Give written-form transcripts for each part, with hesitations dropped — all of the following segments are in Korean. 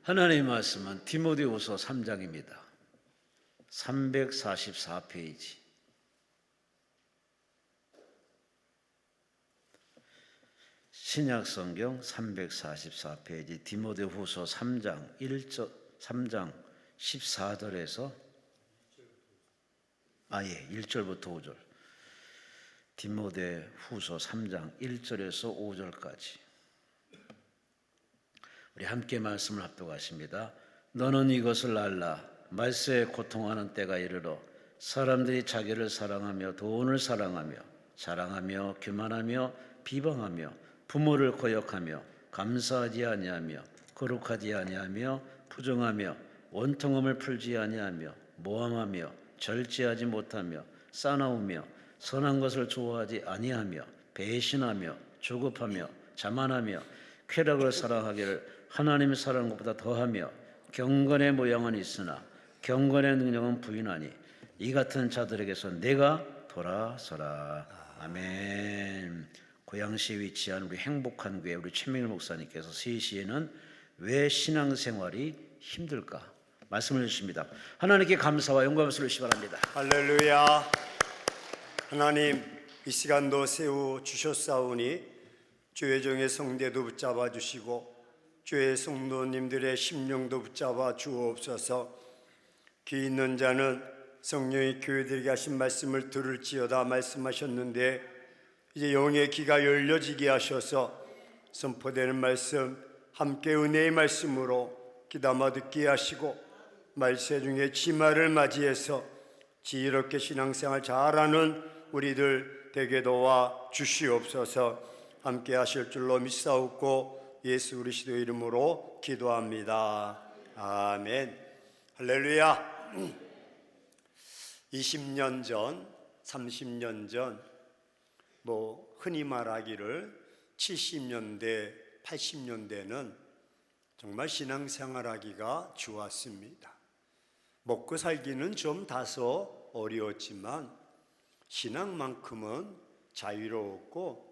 하나님의 말씀은 디모데후서 3장입니다. 344페이지. 신약성경 344페이지 디모데후서 3장 14절에서 1절부터 5절. 디모데후서 3장 1절에서 5절까지. 우리 함께 말씀을 합독하십니다. 너는 이것을 알라. 말세에 고통하는 때가 이르러 사람들이 자기를 사랑하며 돈을 사랑하며 자랑하며 교만하며 비방하며 부모를 거역하며 감사하지 아니하며 거룩하지 아니하며 부정하며 원통함을 풀지 아니하며 모함하며 절제하지 못하며 싸나우며 선한 것을 좋아하지 아니하며 배신하며 조급하며 자만하며 쾌락을 사랑하기를 하나님의 사랑하는 것보다 더하며 경건의 모양은 있으나 경건의 능력은 부인하니 이 같은 자들에게서 내가 돌아서라. 아멘. 고양시에 위치한 우리 행복한 교회 우리 최명일 목사님께서 3시에는 왜 신앙생활이 힘들까 말씀을 주십니다. 하나님께 감사와 영광을 돌리시기 바랍니다. 할렐루야. 하나님, 이 시간도 세워주셨사오니 주의 종의 성대도 붙잡아 주시고 주의 성도님들의 심령도 붙잡아 주옵소서. 귀 있는 자는 성령이 교회들에게 하신 말씀을 들을지어다 말씀하셨는데 이제 영의 귀가 열려지게 하셔서 선포되는 말씀 함께 은혜의 말씀으로 귀담아 듣게 하시고 말세 중에 지말을 맞이해서 지혜롭게 신앙생활 잘하는 우리들 되게 도와 주시옵소서. 함께 하실 줄로 믿사옵고 예수 그리스도 이름으로 기도합니다. 아멘. 할렐루야. 20년 전, 30년 전, 흔히 말하기를 70년대, 80년대는 정말 신앙생활하기가 좋았습니다. 먹고 살기는 좀 다소 어려웠지만 신앙만큼은 자유로웠고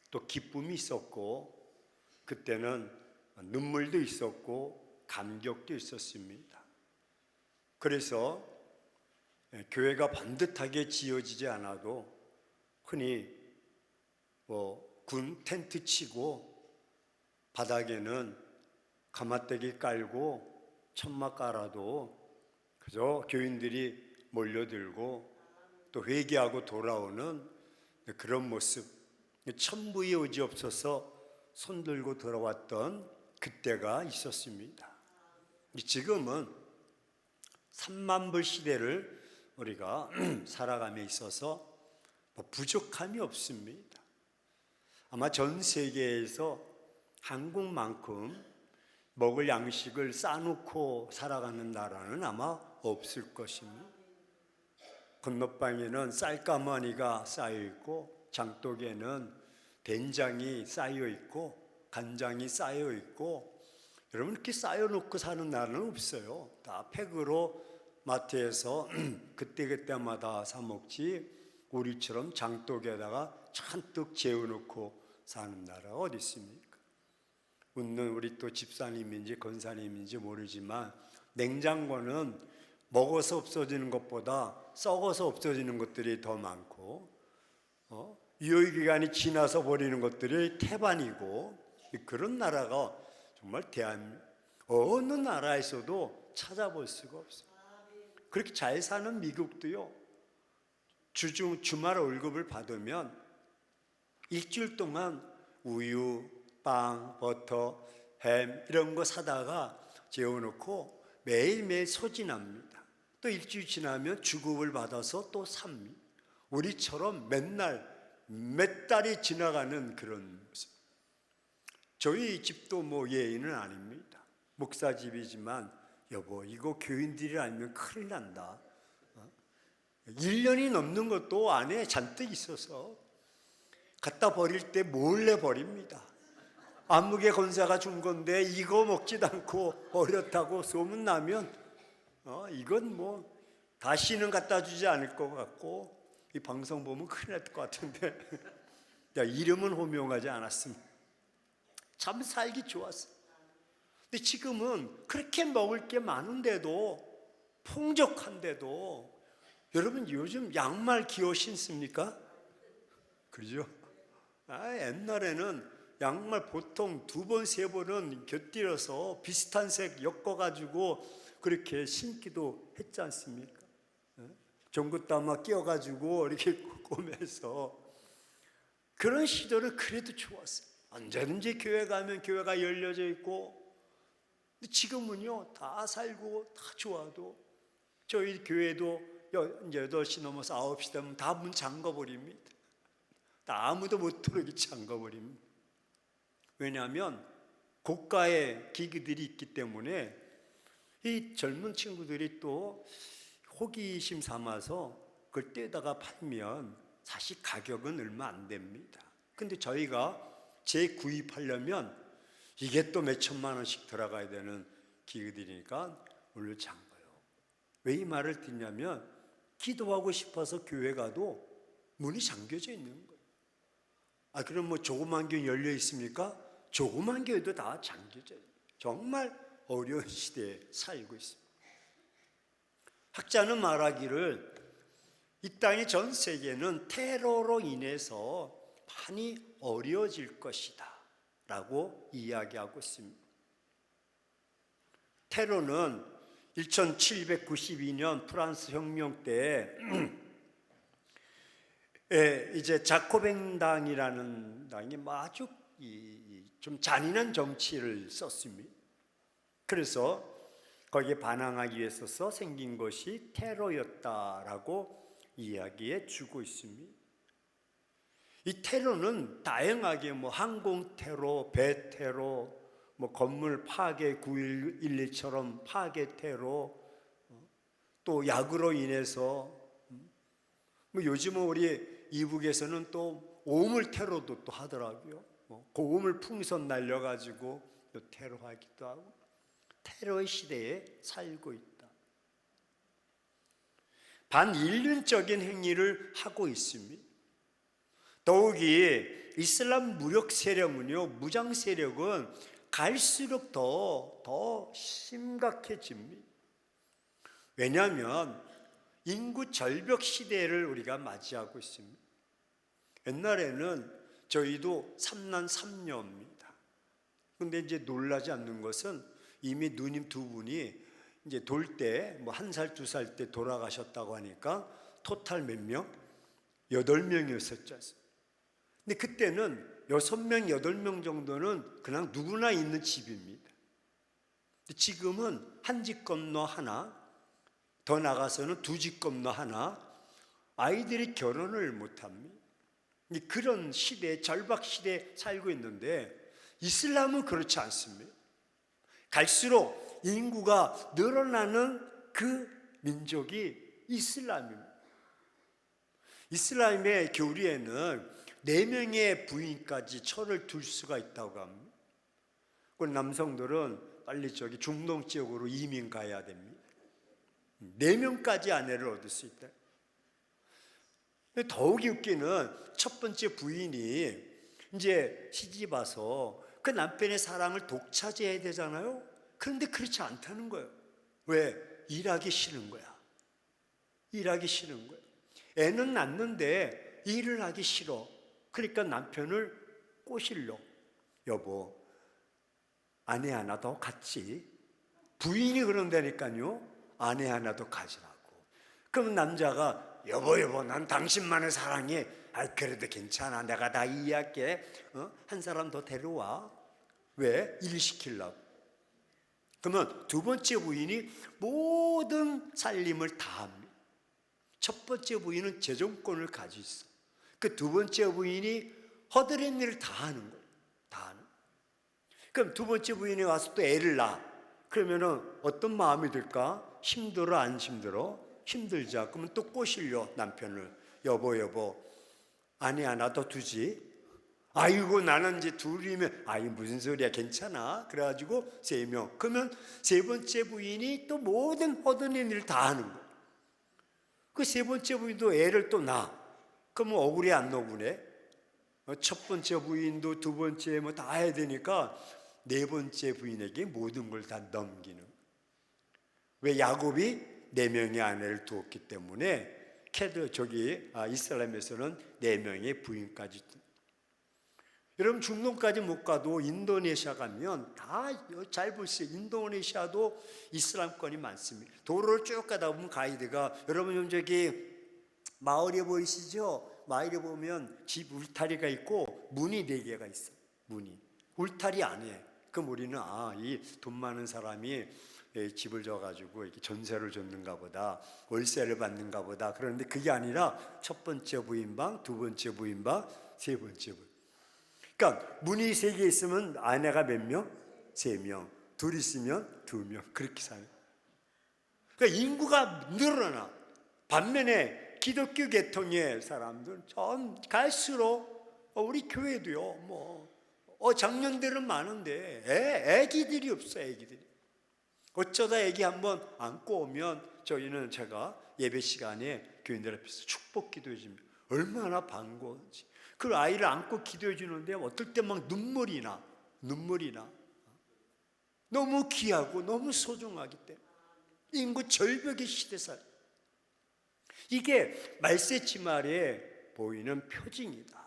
또 기쁨이 있었고 그때는 눈물도 있었고 감격도 있었습니다. 그래서 교회가 반듯하게 지어지지 않아도 흔히 군 텐트 치고 바닥에는 가마떼기 깔고 천막 깔아도 그저 교인들이 몰려들고 또 회개하고 돌아오는 그런 모습, 천부의 의지 없어서 손들고 돌아왔던 그때가 있었습니다. 지금은 3만 불 시대를 우리가 살아감에 있어서 부족함이 없습니다. 아마 전 세계에서 한국만큼 먹을 양식을 싸놓고 살아가는 나라는 아마 없을 것입니다. 건너방에는 쌀가마니가 쌓여있고 장독에는 된장이 쌓여있고 간장이 쌓여있고 여러분 이렇게 쌓여놓고 사는 나라는 없어요. 다 팩으로 마트에서 그때그때마다 사 먹지 우리처럼 장독에다가 잔뜩 재워놓고 사는 나라가 어디 있습니까? 웃는 우리 또 집사님인지 권사님인지 모르지만 냉장고는 먹어서 없어지는 것보다 썩어서 없어지는 것들이 더 많고 유효기간이 지나서 버리는 것들이 태반이고 그런 나라가 정말 대한민국 어느 나라에서도 찾아볼 수가 없어요. 그렇게 잘 사는 미국도요, 주말 월급을 받으면 일주일 동안 우유, 빵, 버터, 햄 이런 거 사다가 재워놓고 매일매일 소진합니다. 또 일주일 지나면 주급을 받아서 또 삽니다. 우리처럼 맨날 몇 달이 지나가는 그런 모습. 저희 집도 예인은 아닙니다. 목사집이지만 여보 이거 교인들이 알면 큰일 난다. 1년이 넘는 것도 안에 잔뜩 있어서 갖다 버릴 때 몰래 버립니다. 안목의 권사가 준 건데 이거 먹지도 않고 버렸다고 소문나면 이건 다시는 갖다 주지 않을 것 같고 이 방송 보면 큰일 날 것 같은데 이름은 호명하지 않았습니다. 참 살기 좋았어요. 근데 지금은 그렇게 먹을 게 많은데도, 풍족한데도, 여러분 요즘 양말 기어 신습니까? 그러죠? 옛날에는 양말 보통 2번, 3번은 곁들여서 비슷한 색 엮어가지고 그렇게 신기도 했지 않습니까? 전구따마 끼워가지고 이렇게 꼬매서. 그런 시절은 그래도 좋았어요. 언제든지 교회 가면 교회가 열려져 있고. 근데 지금은요, 다 살고 다 좋아도 저희 교회도 이제 8시 넘어서 9시 되면 다 문 잠궈버립니다. 다 아무도 못 들어오게 잠궈버립니다. 왜냐하면 고가의 기기들이 있기 때문에 이 젊은 친구들이 또 호기심 삼아서 그걸 떼다가 팔면 사실 가격은 얼마 안 됩니다. 근데 저희가 재구입하려면 이게 또 몇 천만 원씩 들어가야 되는 기기들이니까 물론 잠궈요. 왜 이 말을 듣냐면 기도하고 싶어서 교회 가도 문이 잠겨져 있는 거예요. 그럼 뭐 조그만 교회 열려 있습니까? 조그만 교회도 다 잠겨져 있어요. 정말 어려운 시대에 살고 있습니다. 학자는 말하기를 이 땅의 전 세계는 테러로 인해서 많이 어려워질 것이다 라고 이야기하고 있습니다. 테러는 1792년 프랑스 혁명 때 이제 자코뱅당이라는 당이 아주 좀 잔인한 정치를 썼습니다. 그래서 거기에 반항하기 위해서 생긴 것이 테러였다라고 이야기해 주고 있습니다. 이 테러는 다양하게 항공 테러, 배 테러, 건물 파괴 9.11처럼 파괴 테러, 또 약으로 인해서 요즘은 우리 이북에서는 또 오물 테러도 또 하더라고요. 고음을 풍선 날려가지고 테러하기도 하고. 테러의 시대에 살고 있다. 반인륜적인 행위를 하고 있습니다. 더욱이 이슬람 무력 세력은요, 무장 세력은 갈수록 더 심각해집니다. 왜냐하면 인구 절벽 시대를 우리가 맞이하고 있습니다. 옛날에는 저희도 3난 3녀입니다. 근데 이제 놀라지 않는 것은 이미 누님 2분이 이제 돌 때 1살, 2살 때 돌아가셨다고 하니까 토탈 몇 명? 8명이었었죠. 근데 그때는 6명, 8명 정도는 그냥 누구나 있는 집입니다. 지금은 한 집 건너 하나, 더 나가서는 2집 건너 하나, 아이들이 결혼을 못합니다. 그런 시대, 절박 시대에 살고 있는데 이슬람은 그렇지 않습니다. 갈수록 인구가 늘어나는 그 민족이 이슬람입니다. 이슬람의 교리에는 4명의 부인까지 철을 둘 수가 있다고 합니다. 그 남성들은 빨리 중동 지역으로 이민 가야 됩니다. 4명까지 아내를 얻을 수 있다. 더욱이 웃기는 첫 번째 부인이 이제 시집 와서 그 남편의 사랑을 독차지해야 되잖아요. 그런데 그렇지 않다는 거예요. 왜? 일하기 싫은 거야. 일하기 싫은 거예요. 애는 낳는데 일을 하기 싫어. 그러니까 남편을 꼬실러. 여보, 아내 하나 더 갖지. 부인이 그런다니까요. 아내 하나 더 가지라고. 그럼 남자가 여보 난 당신만을 사랑해. 그래도 괜찮아. 내가 다 이해할게. 한 사람 더 데려와. 왜? 일 시키려고. 그러면 2번째 부인이 모든 살림을 다 합니다. 첫 번째 부인은 재정권을 가지고 있어. 그 2번째 부인이 허드렛 일을 다 하는 거예요. 다 하는. 그럼 2번째 부인이 와서 또 애를 낳아. 그러면은 어떤 마음이 들까? 힘들어 안 힘들어? 힘들자. 그러면 또 꼬실려 남편을. 여보 아내 하나 더 두지. 아이고 나는 이제 둘이면 무슨 소리야 괜찮아. 그래가지고 3명. 그러면 3번째 부인이 또 모든 허드렛 일을 다 하는 거예요. 그 3번째 부인도 애를 또 낳아. 그러면 억울해 안 억울해? 첫 번째 부인도 2번째 다 해야 되니까 네 번째 부인에게 모든 걸 다 넘기는. 왜? 야곱이 네 명의 아내를 두었기 때문에 이슬람에서는 네 명의 부인까지. 여러분, 중동까지 못 가도 인도네시아 가면 다 잘 보세요. 인도네시아도 이슬람권이 많습니다. 도로를 쭉 가다 보면 가이드가, 여러분 좀 저기 마을에 보이시죠? 마을에 보면 집 울타리가 있고 문이 4개가 있어요. 문이. 울타리 안에. 그럼 우리는 이 돈 많은 사람이 집을 져가지고 이렇게 전세를 줬는가 보다, 월세를 받는가 보다. 그런데 그게 아니라 첫 번째 부인방, 두 번째 부인방, 세 번째 부인. 그러니까 문이 3개 있으면 아내가 몇 명? 3명. 둘 있으면 2명. 그렇게 사는. 그러니까 인구가 늘어나. 반면에 기독교 계통의 사람들은 전 갈수록 우리 교회도요. 장년들은 많은데 애기들이 없어요. 애기들이. 어쩌다 애기 한번 안고 오면 제가 예배 시간에 교인들 앞에서 축복 기도해 줍니다. 얼마나 반가운지. 그 아이를 안고 기도해 주는데 어떨 때 막 눈물이 나. 너무 귀하고 너무 소중하기 때문에. 인구 절벽의 시대 살. 이게 말세지말에 보이는 표징이다.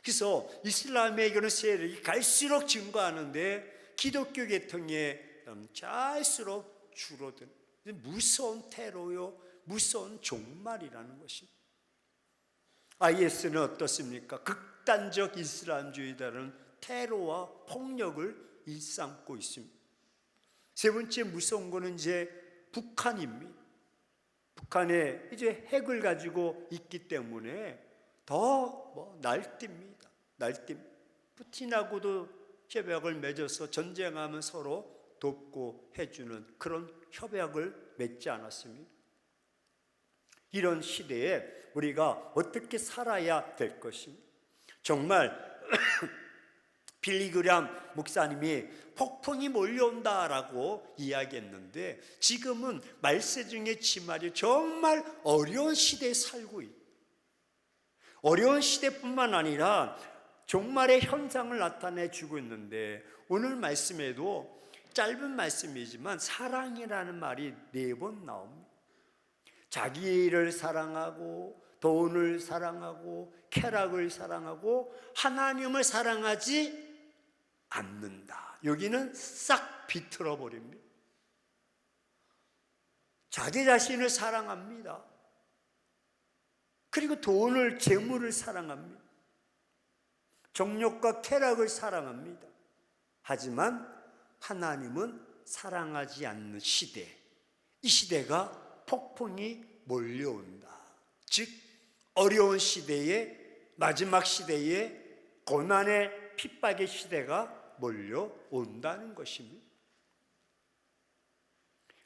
그래서 이슬람의 그런 세력이 갈수록 증가하는데 기독교 계통에 갈수록 줄어든 무서운 테러요, 무서운 종말이라는 것입니다. IS는 어떻습니까? 극단적 이슬람주의자는 테러와 폭력을 일삼고 있습니다. 세 번째 무서운 거는 이제 북한입니다. 북한에 이제 핵을 가지고 있기 때문에 더 날뜁니다. 푸틴하고도 협약을 맺어서 전쟁하면 서로 돕고 해주는 그런 협약을 맺지 않았습니다. 이런 시대에 우리가 어떻게 살아야 될 것입니다. 정말 빌리그람 목사님이 폭풍이 몰려온다라고 이야기했는데 지금은 말세 중에 지말이 정말 어려운 시대에 살고 있다. 어려운 시대뿐만 아니라 종말의 현상을 나타내주고 있는데 오늘 말씀에도 짧은 말씀이지만 사랑이라는 말이 4번 나옵니다. 자기를 사랑하고 돈을 사랑하고 쾌락을 사랑하고 하나님을 사랑하지 않는다. 여기는 싹 비틀어 버립니다. 자기 자신을 사랑합니다. 그리고 돈을, 재물을 사랑합니다. 정욕과 쾌락을 사랑합니다. 하지만 하나님은 사랑하지 않는 시대, 이 시대가 폭풍이 몰려온다. 즉 어려운 시대에, 마지막 시대에 고난의 핍박의 시대가 몰려온다는 것입니다.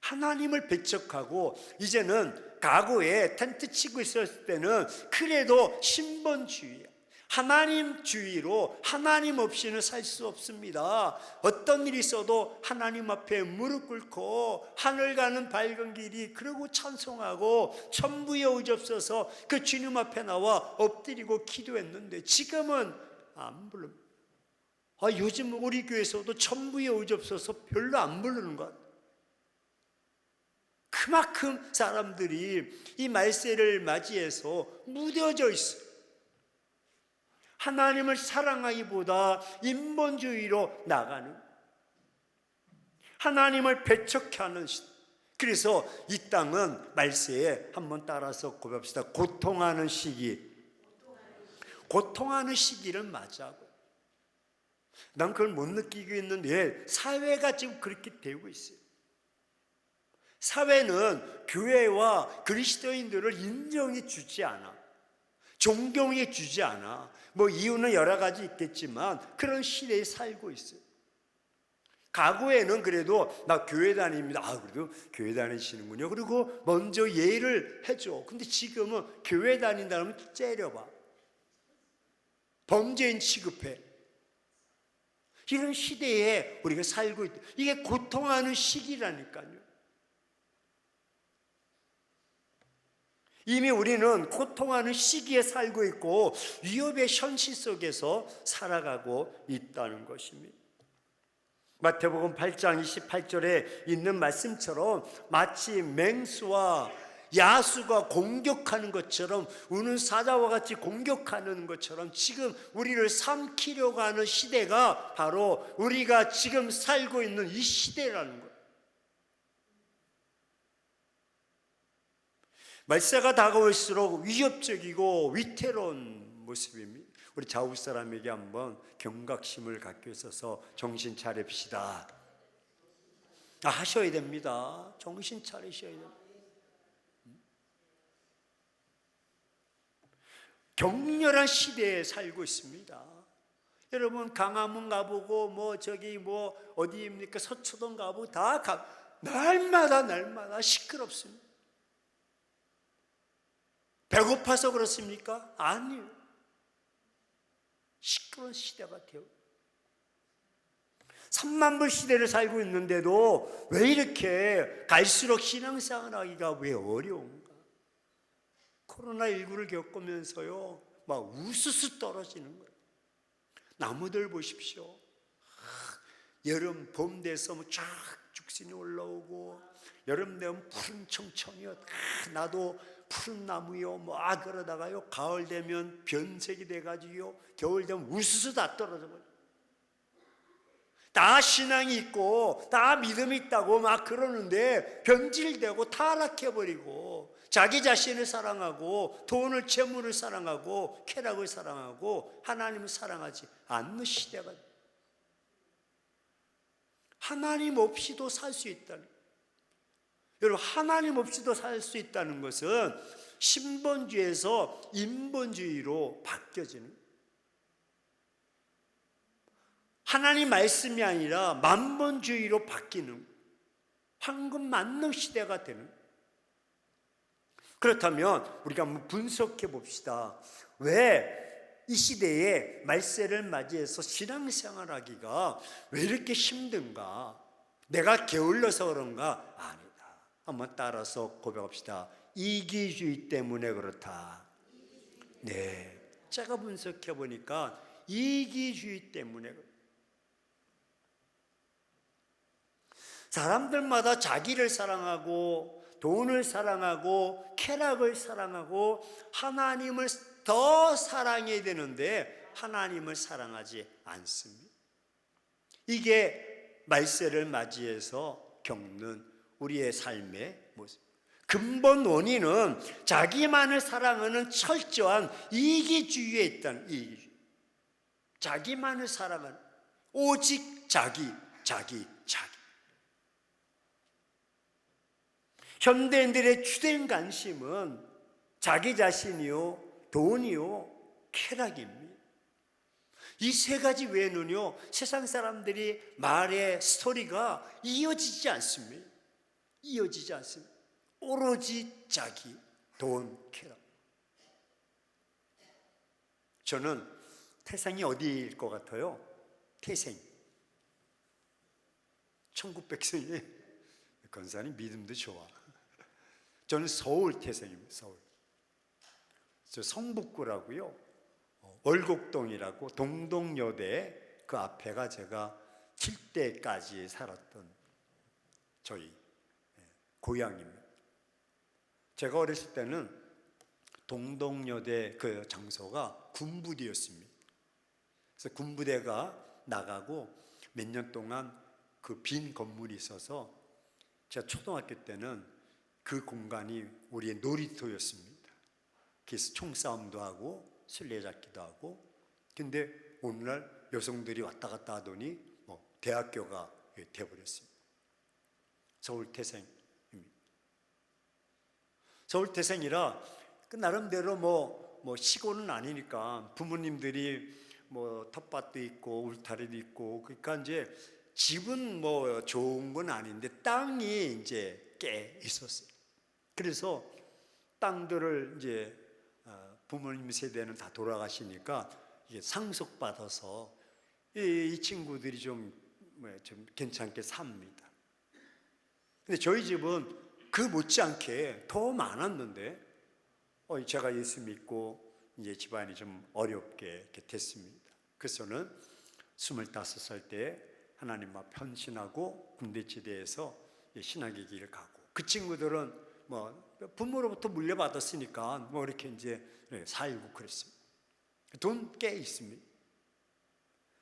하나님을 배척하고 이제는 과거에 텐트 치고 있었을 때는 그래도 신본주의야. 하나님주의로 하나님 없이는 살 수 없습니다. 어떤 일이 있어도 하나님 앞에 무릎 꿇고 하늘 가는 밝은 길이 그러고 찬송하고 천부의 의접서서 그 주님 앞에 나와 엎드리고 기도했는데 지금은 안 부릅니다. 요즘 우리 교회에서도 천부의 의접서서 별로 안 부르는 것 같아요. 그만큼 사람들이 이 말세를 맞이해서 무뎌져 있어요. 하나님을 사랑하기보다 인본주의로 나가는, 하나님을 배척하는 시대. 그래서 이 땅은 말세에 한번 따라서 고백합시다. 고통하는 시기. 고통하는 시기를 맞이하고. 난 그걸 못 느끼고 있는데 사회가 지금 그렇게 되고 있어요. 사회는 교회와 그리스도인들을 인정해 주지 않아. 존경해 주지 않아. 이유는 여러 가지 있겠지만 그런 시대에 살고 있어요. 과거에는 그래도 나 교회 다닙니다. 그래도 교회 다니시는군요. 그리고 먼저 예의를 해줘. 근데 지금은 교회 다닌다면 째려봐. 범죄인 취급해. 이런 시대에 우리가 살고 있다. 이게 고통하는 시기라니까요. 이미 우리는 고통하는 시기에 살고 있고 위협의 현실 속에서 살아가고 있다는 것입니다. 마태복음 8장 28절에 있는 말씀처럼 마치 맹수와 야수가 공격하는 것처럼, 우는 사자와 같이 공격하는 것처럼 지금 우리를 삼키려고 하는 시대가 바로 우리가 지금 살고 있는 이 시대라는 거예요. 말세가 다가올수록 위협적이고 위태로운 모습입니다. 우리 좌우 사람에게 한번 경각심을 갖고 있어서 정신 차립시다. 하셔야 됩니다. 정신 차리셔야 됩니다. 격렬한 시대에 살고 있습니다. 여러분 강화문 가보고 어디입니까? 서초동 가보고 날마다 시끄럽습니다. 배고파서 그렇습니까? 아니요. 시끄러운 시대가 되어 3만 불 시대를 살고 있는데도 왜 이렇게 갈수록 신앙생활 하기가 왜 어려운가? 코로나19를 겪으면서요, 막 우수수 떨어지는 거예요. 나무들 보십시오. 여름, 봄 돼서 쫙 죽순이 올라오고, 여름 되면 푸른 청청이요. 나도 푸른 나무요. 그러다가요, 가을 되면 변색이 돼가지고요, 겨울 되면 우수수 다 떨어져 버려요. 다 신앙이 있고, 다 믿음이 있다고 막 그러는데, 변질되고 타락해버리고, 자기 자신을 사랑하고, 돈을, 재물을 사랑하고, 쾌락을 사랑하고, 하나님을 사랑하지 않는 시대가, 하나님 없이도 살 수 있다는, 여러분, 하나님 없이도 살 수 있다는 것은 신본주의에서 인본주의로 바뀌어지는, 하나님 말씀이 아니라 만본주의로 바뀌는 황금 만능 시대가 되는. 그렇다면 우리가 한번 분석해 봅시다. 왜 이 시대에 말세를 맞이해서 신앙생활하기가 왜 이렇게 힘든가? 내가 게을러서 그런가? 아니다. 한번 따라서 고백합시다. 이기주의 때문에 그렇다. 네, 제가 분석해 보니까 이기주의 때문에 그렇다. 사람들마다 자기를 사랑하고, 돈을 사랑하고, 쾌락을 사랑하고, 하나님을 더 사랑해야 되는데 하나님을 사랑하지 않습니다. 이게 말세를 맞이해서 겪는 우리의 삶의 모습. 근본 원인은 자기만을 사랑하는 철저한 이기주의에 있다는, 이기주의. 자기만을 사랑하는, 오직 자기. 현대인들의 주된 관심은 자기 자신이요, 돈이요, 쾌락입니다. 이 세 가지 외에는요, 세상 사람들이 말의 스토리가 이어지지 않습니다. 오로지 자기, 돈, 쾌락. 저는 태생이 어디일 것 같아요? 태생. 천국 백성이, 권사님 믿음도 좋아. 저는 서울 태생입니다. 서울. 저 성북구라고요, 월곡동이라고, 동동여대 그 앞에가 제가 7대까지 살았던 저희 고향입니다. 제가 어렸을 때는 동동여대 그 장소가 군부대였습니다. 그래서 군부대가 나가고 몇 년 동안 그 빈 건물이 있어서 제가 초등학교 때는 그 공간이 우리의 놀이터였습니다. 그래서 총싸움도 하고 술래잡기도 하고. 근데 오늘날 여성들이 왔다 갔다 하더니 대학교가 되어버렸습니다. 서울 태생입니다. 서울 태생이라 그 나름대로 시골은 아니니까 부모님들이 텃밭도 있고 울타리도 있고, 그러니까 이제 집은 좋은 건 아닌데 땅이 이제 꽤 있었어요. 그래서 땅들을 이제 부모님 세대는 다 돌아가시니까 이게 상속받아서 이 친구들이 좀 괜찮게 삽니다. 근데 저희 집은 그 못지않게 더 많았는데, 제가 예수 믿고 이제 집안이 좀 어렵게 이렇게 됐습니다. 그래서 저는 25살 때 하나님 앞 편신하고 군대지대에서 신학의 길을 가고, 그 친구들은 뭐 부모로부터 물려받았으니까 뭐 이렇게 이제 살고 그랬습니다. 돈 꽤 있습니다.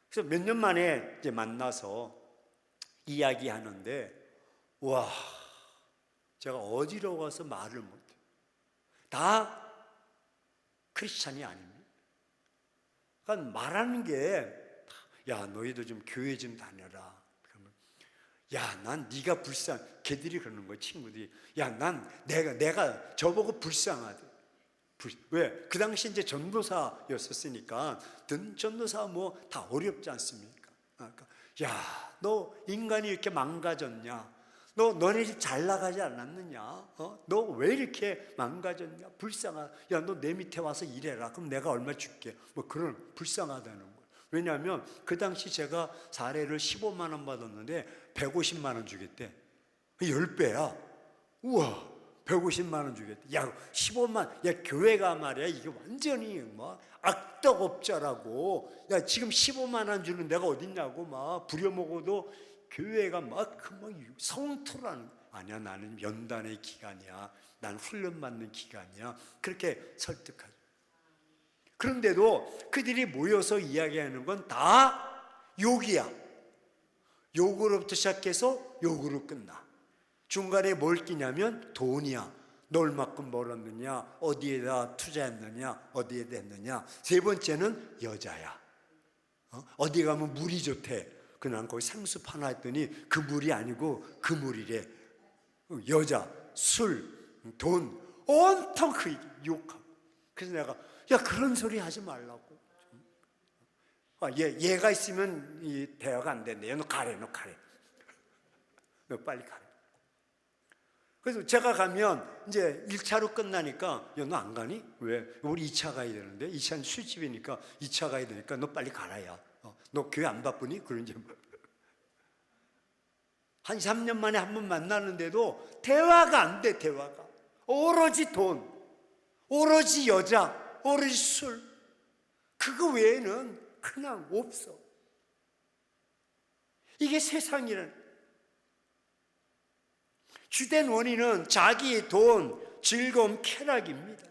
그래서 몇 년 만에 이제 만나서 이야기하는데, 와, 제가 어지러워서 말을 못해요. 다 크리스찬이 아닙니다. 그러니까 말하는 게, 야, 너희도 좀 교회 좀 다녀라. 그러면, 야, 난 네가 걔들이 그러는 거야, 친구들이. 야, 난 내가 저보고 불쌍하대. 왜? 그 당시 이제 전도사였었으니까, 전도사 뭐 다 어렵지 않습니까? 그러니까, 야, 너 인간이 이렇게 망가졌냐? 너네 집 잘 나가지 않았느냐? 너 왜 이렇게 망가졌냐? 야, 너 내 밑에 와서 일해라. 그럼 내가 얼마 줄게. 뭐 그런, 불쌍하다는 거예요. 왜냐하면 그 당시 제가 사례를 15만 원 받았는데 150만 원 주겠대. 10배야. 우와, 150만 원 주겠대. 야, 15만, 야, 교회가 말이야, 이게 완전히 뭐 악덕업자라고. 야, 지금 15만 원 주는 데가 어딨냐고 막 부려먹어도, 교회가 막 성투라는, 아니야, 나는 연단의 기간이야, 난 훈련받는 기간이야, 그렇게 설득하죠. 그런데도 그들이 모여서 이야기하는 건 다 욕이야. 욕으로부터 시작해서 욕으로 끝나. 중간에 뭘 끼냐면 돈이야. 너 얼마큼 벌었느냐, 어디에다 투자했느냐, 어디에다 했느냐. 세 번째는 여자야. 어디 가면 물이 좋대. 그난 거기 생수 파나 했더니 그 물이 아니고 그 물이래. 여자, 술, 돈, 온통 그 욕하고. 그래서 내가, 야, 그런 소리 하지 말라고. 얘가 있으면 이 대화가 안 된대. 너 가래. 너 빨리 가래. 그래서 제가 가면 이제 1차로 끝나니까, 야, 너 안 가니? 왜? 우리 2차 가야 되는데, 2차는 술집이니까 2차 가야 되니까 너 빨리 가라, 야. 너 교회 안 바쁘니? 그런지. 한 3년 만에 한 번 만나는데도 대화가 안 돼, 대화가. 오로지 돈, 오로지 여자, 오로지 술. 그거 외에는 그냥 없어. 이게 세상이란. 주된 원인은 자기 돈, 즐거움, 쾌락입니다.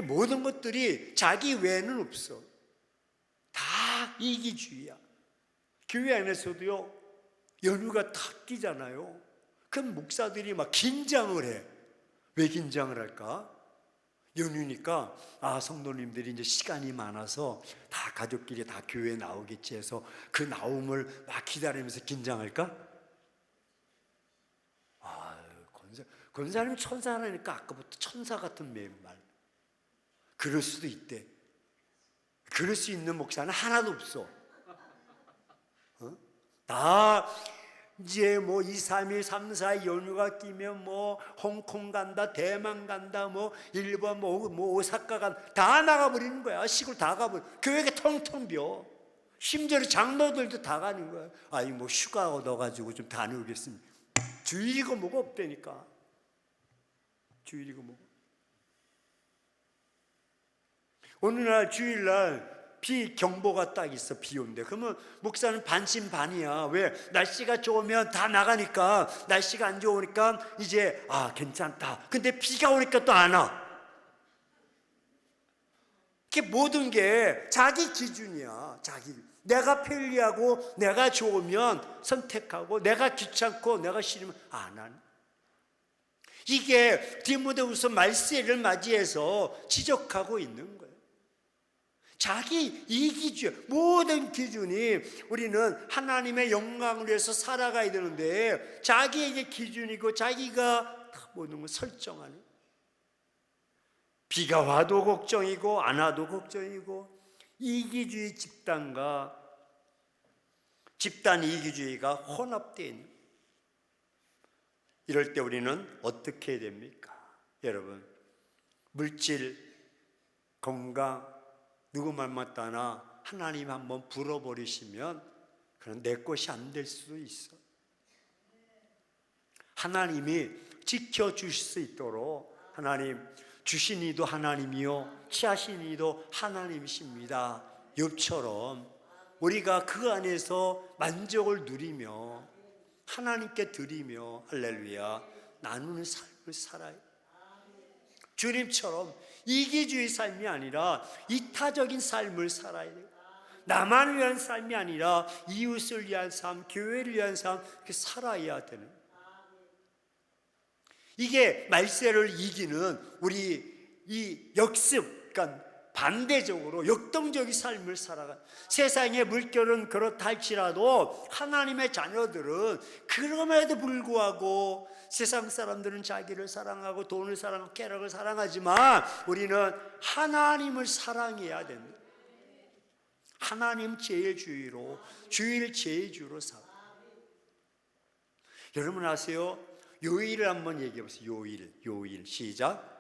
모든 것들이 자기 외에는 없어. 다 이기주의야. 교회 안에서도요, 연휴가 탁 끼잖아요. 그럼 목사들이 막 긴장을 해. 왜 긴장을 할까? 연휴니까, 아, 성도님들이 이제 시간이 많아서 다 가족끼리 다 교회에 나오겠지 해서 그 나옴을 막 기다리면서 긴장할까? 권사님 천사라니까 아까부터 천사 같은 맨말. 그럴 수도 있대. 그럴 수 있는 목사는 하나도 없어. 다 이제 뭐 2, 3일, 3, 4일 연휴가 끼면 뭐 홍콩 간다, 대만 간다, 뭐 일본 뭐 오사카 간다, 다 나가버리는 거야. 시골 다 가버려. 교회가 텅텅 비어. 심지어 장로들도 다 가는 거야. 아니 뭐 휴가 얻어가지고 좀 다녀오겠습니다. 주일이고 뭐가 없다니까. 주일이고 뭐. 어느 날 주일날 비 경보가 딱 있어. 비 온대. 그러면 목사는 반신반의야. 왜? 날씨가 좋으면 다 나가니까, 날씨가 안 좋으니까 이제 괜찮다. 근데 비가 오니까 또 안 와. 이게 모든 게 자기 기준이야. 내가 편리하고 내가 좋으면 선택하고, 내가 귀찮고 내가 싫으면 안 하는. 이게 디모데후서 말세를 맞이해서 지적하고 있는 거예요. 자기 이기주의, 모든 기준이, 우리는 하나님의 영광을 위해서 살아가야 되는데 자기에게 기준이고 자기가 다 모든 걸 설정하는. 비가 와도 걱정이고 안 와도 걱정이고, 이기주의 집단과 집단 이기주의가 혼합되어 있는. 이럴 때 우리는 어떻게 해야 됩니까? 여러분, 물질, 건강, 누구 말 맞다나 하나님 한번 불어버리시면 그건 내 것이 안 될 수도 있어. 하나님이 지켜주실 수 있도록, 하나님 주신 이도 하나님이요 취하신 이도 하나님이십니다. 욥처럼 우리가 그 안에서 만족을 누리며 하나님께 드리며 할렐루야 나누는 삶을 살아요. 주님처럼 이기주의 삶이 아니라 이타적인 삶을 살아야 돼요. 나만을 위한 삶이 아니라 이웃을 위한 삶, 교회를 위한 삶 이렇게 살아야 되는, 이게 말세를 이기는 우리 이 역습, 그러니까 반대적으로 역동적인 삶을 살아가. 세상의 물결은 그렇다 할지라도 하나님의 자녀들은 그럼에도 불구하고 세상 사람들은 자기를 사랑하고 돈을 사랑하고 쾌락을 사랑하지만 우리는 하나님을 사랑해야 된다. 하나님 제일주의로, 주일 제일주의로 살아. 여러분 아세요? 요일을 한번 얘기해 보세요. 요일 시작.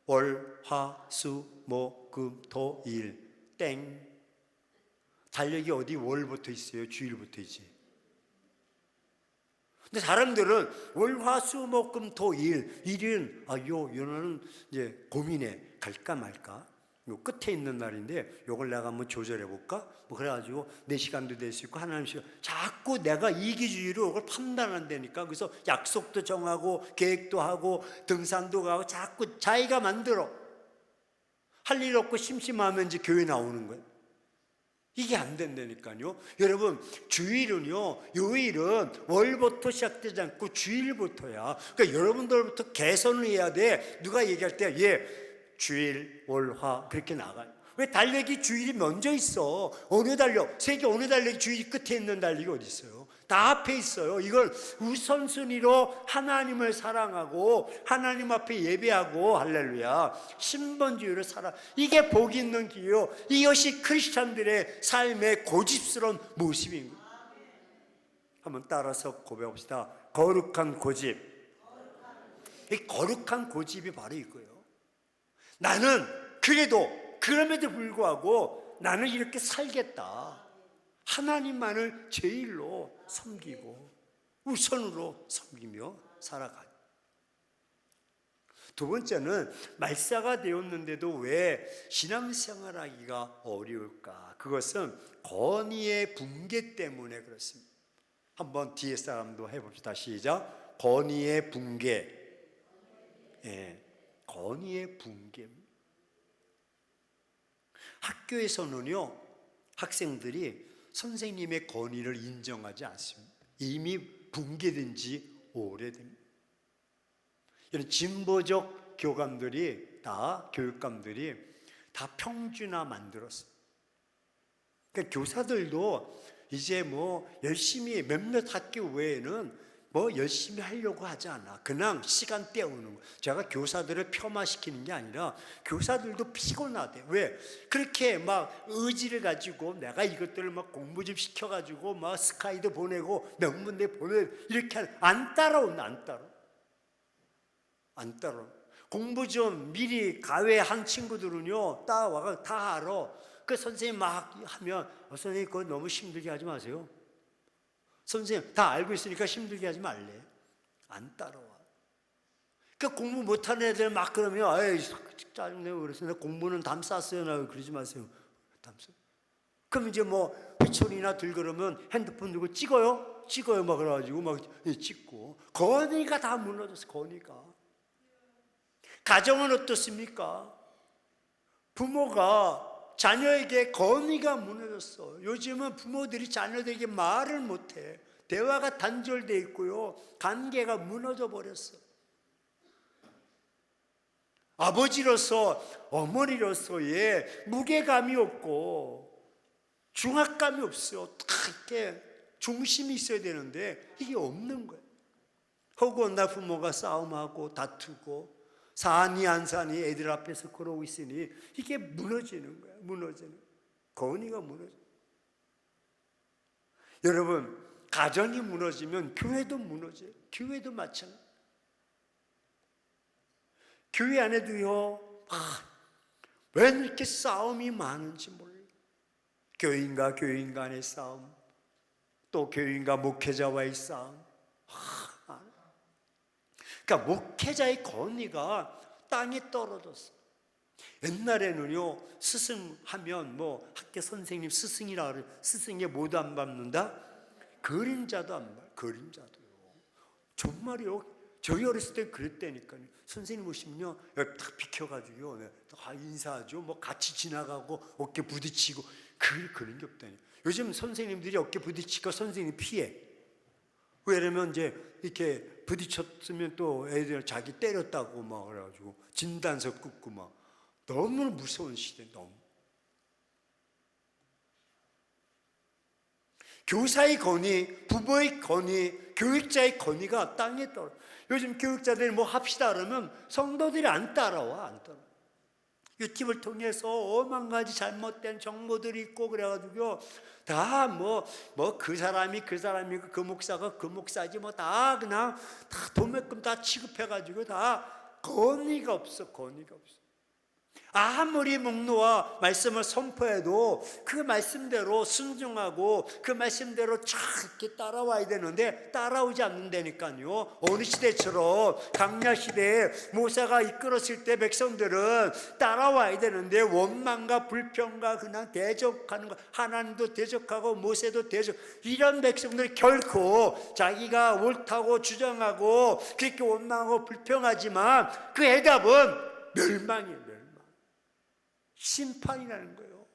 월, 화, 수, 목, 금, 토, 일 땡. 달력이 어디 월부터 있어요? 주일부터 있지. 근데 사람들은 월, 화, 수, 목, 금, 토, 일은 요는 이제 고민해. 갈까 말까? 요 끝에 있는 날인데 요걸 내가 한번 조절해 볼까? 뭐 그래가지고 내 시간도 될 수 있고 하나님 시간, 자꾸 내가 이기주의로 이걸 판단한다니까. 그래서 약속도 정하고 계획도 하고 등산도 가고 자꾸 자기가 만들어. 할 일 없고 심심하면 이제 교회 나오는 거예요. 이게 안 된다니까요. 여러분 주일은요, 요일은 월부터 시작되지 않고 주일부터야. 그러니까 여러분들부터 개선을 해야 돼. 누가 얘기할 때 주일, 월, 화 그렇게 나가요. 왜 달력이 주일이 먼저 있어? 어느 달력? 세계 어느 달력이 주일 끝에 있는 달력이 어디 있어요? 다 앞에 있어요. 이걸 우선순위로 하나님을 사랑하고 하나님 앞에 예배하고 할렐루야 신번주의로 살아. 이게 복 있는 길이요. 이것이 크리스찬들의 삶의 고집스러운 모습인 거예요. 한번 따라서 고백합시다. 거룩한 고집. 이 거룩한 고집이 바로 이거예요. 나는 그럼에도 불구하고 나는 이렇게 살겠다. 하나님만을 제일로 섬기고 우선으로 섬기며 살아가요. 두 번째는 말사가 되었는데도 왜 신앙생활하기가 어려울까? 그것은 권위의 붕괴 때문에 그렇습니다. 한번 뒤에 사람도 해봅시다. 시작. 권위의 붕괴. 권위의 붕괴. 학교에서는요, 학생들이 선생님의 권위를 인정하지 않습니다. 이미 붕괴된 지 오래됩니다. 이런 진보적 교감들이 교육감들이 다 평준화 만들었습니다. 그러니까 교사들도 이제 뭐 열심히 몇몇 학교 외에는 뭐 열심히 하려고 하지 않아. 그냥 시간 때우는 거. 제가 교사들을 폄하시키는 게 아니라 교사들도 피곤하대. 왜? 그렇게 막 의지를 가지고 내가 이것들을 막 공부 좀 시켜가지고 막 스카이도 보내고 명문대 보내 이렇게 안 따라온다. 안 따라온다. 공부 좀 미리 가외한 친구들은요 따라와가 다 알아. 그 선생님 막 하면 선생님 그거 너무 힘들게 하지 마세요. 선생님 다 알고 있으니까 힘들게 하지 말래. 안 따라와. 그러니까 공부 못하는 애들 막 그러면 에이 짜증내고 그래서 내가 공부는 담 쌌어요. 나 그러지 마세요. 담 쌌. 그럼 이제 뭐 회초리나 들 그러면 핸드폰 들고 찍어요 막 그래가지고 막 찍고. 권위가 다 무너졌어. 권위가. 가정은 어떻습니까? 부모가 자녀에게 권위가 무너졌어. 요즘은 부모들이 자녀들에게 말을 못해. 대화가 단절돼 있고요. 관계가 무너져 버렸어. 아버지로서 어머니로서의 무게감이 없고 중압감이 없어. 딱 이렇게 중심이 있어야 되는데 이게 없는 거야. 허구나 부모가 싸움하고 다투고 사니 안 사니 애들 앞에서 그러고 있으니 이게 무너지는 거야. 무너지는. 권위가 무너져. 여러분 가정이 무너지면 교회도 무너져요. 교회도 마찬가지. 교회 안에도요 왜 이렇게 싸움이 많은지 몰라요. 교인과 교인 간의 싸움, 또 교인과 목회자와의 싸움. 그러니까 목회자의 권위가 땅에 떨어졌어. 옛날에는요, 스승하면 뭐 학교 선생님 스승이라 그래. 스승에 모두 안 밟는다? 그림자도 안 밟, 그림자도요. 정말요. 저희 어렸을 때 그랬다니까요. 선생님 오시면요, 여기 딱 비켜가지고요, 네, 다 인사하죠. 뭐 같이 지나가고 어깨 부딪히고 그런 게 없다니. 요즘 선생님들이 어깨 부딪히고 선생님 피해. 왜냐면 이제 이렇게 부딪혔으면 또 애들 자기 때렸다고 막 그래가지고 진단서 끊고 막 너무 무서운 시대. 너무. 교사의 권위, 부모의 권위, 교육자의 권위가 땅에 떨어. 요즘 교육자들이 뭐 합시다 그러면 성도들이 안 따라와, 안 따라와. 유튜브를 통해서 오만 가지 잘못된 정보들이 있고 그래가지고요, 다 그 사람이고 그 목사가 그 목사지 뭐 다 그냥 다 도매금 다 취급해가지고 다 권위가 없어, 권위가 없어. 아무리 목노와 말씀을 선포해도 그 말씀대로 순종하고 그 말씀대로 쫙 이렇게 따라와야 되는데 따라오지 않는다니까요. 어느 시대처럼 강야 시대에 모세가 이끌었을 때 백성들은 따라와야 되는데 원망과 불평과 그냥 대적하는 거, 하나님도 대적하고 모세도 대적, 이런 백성들이 결코 자기가 옳다고 주장하고 그렇게 원망하고 불평하지만 그 해답은 멸망이에요. 심판이라는 거예요.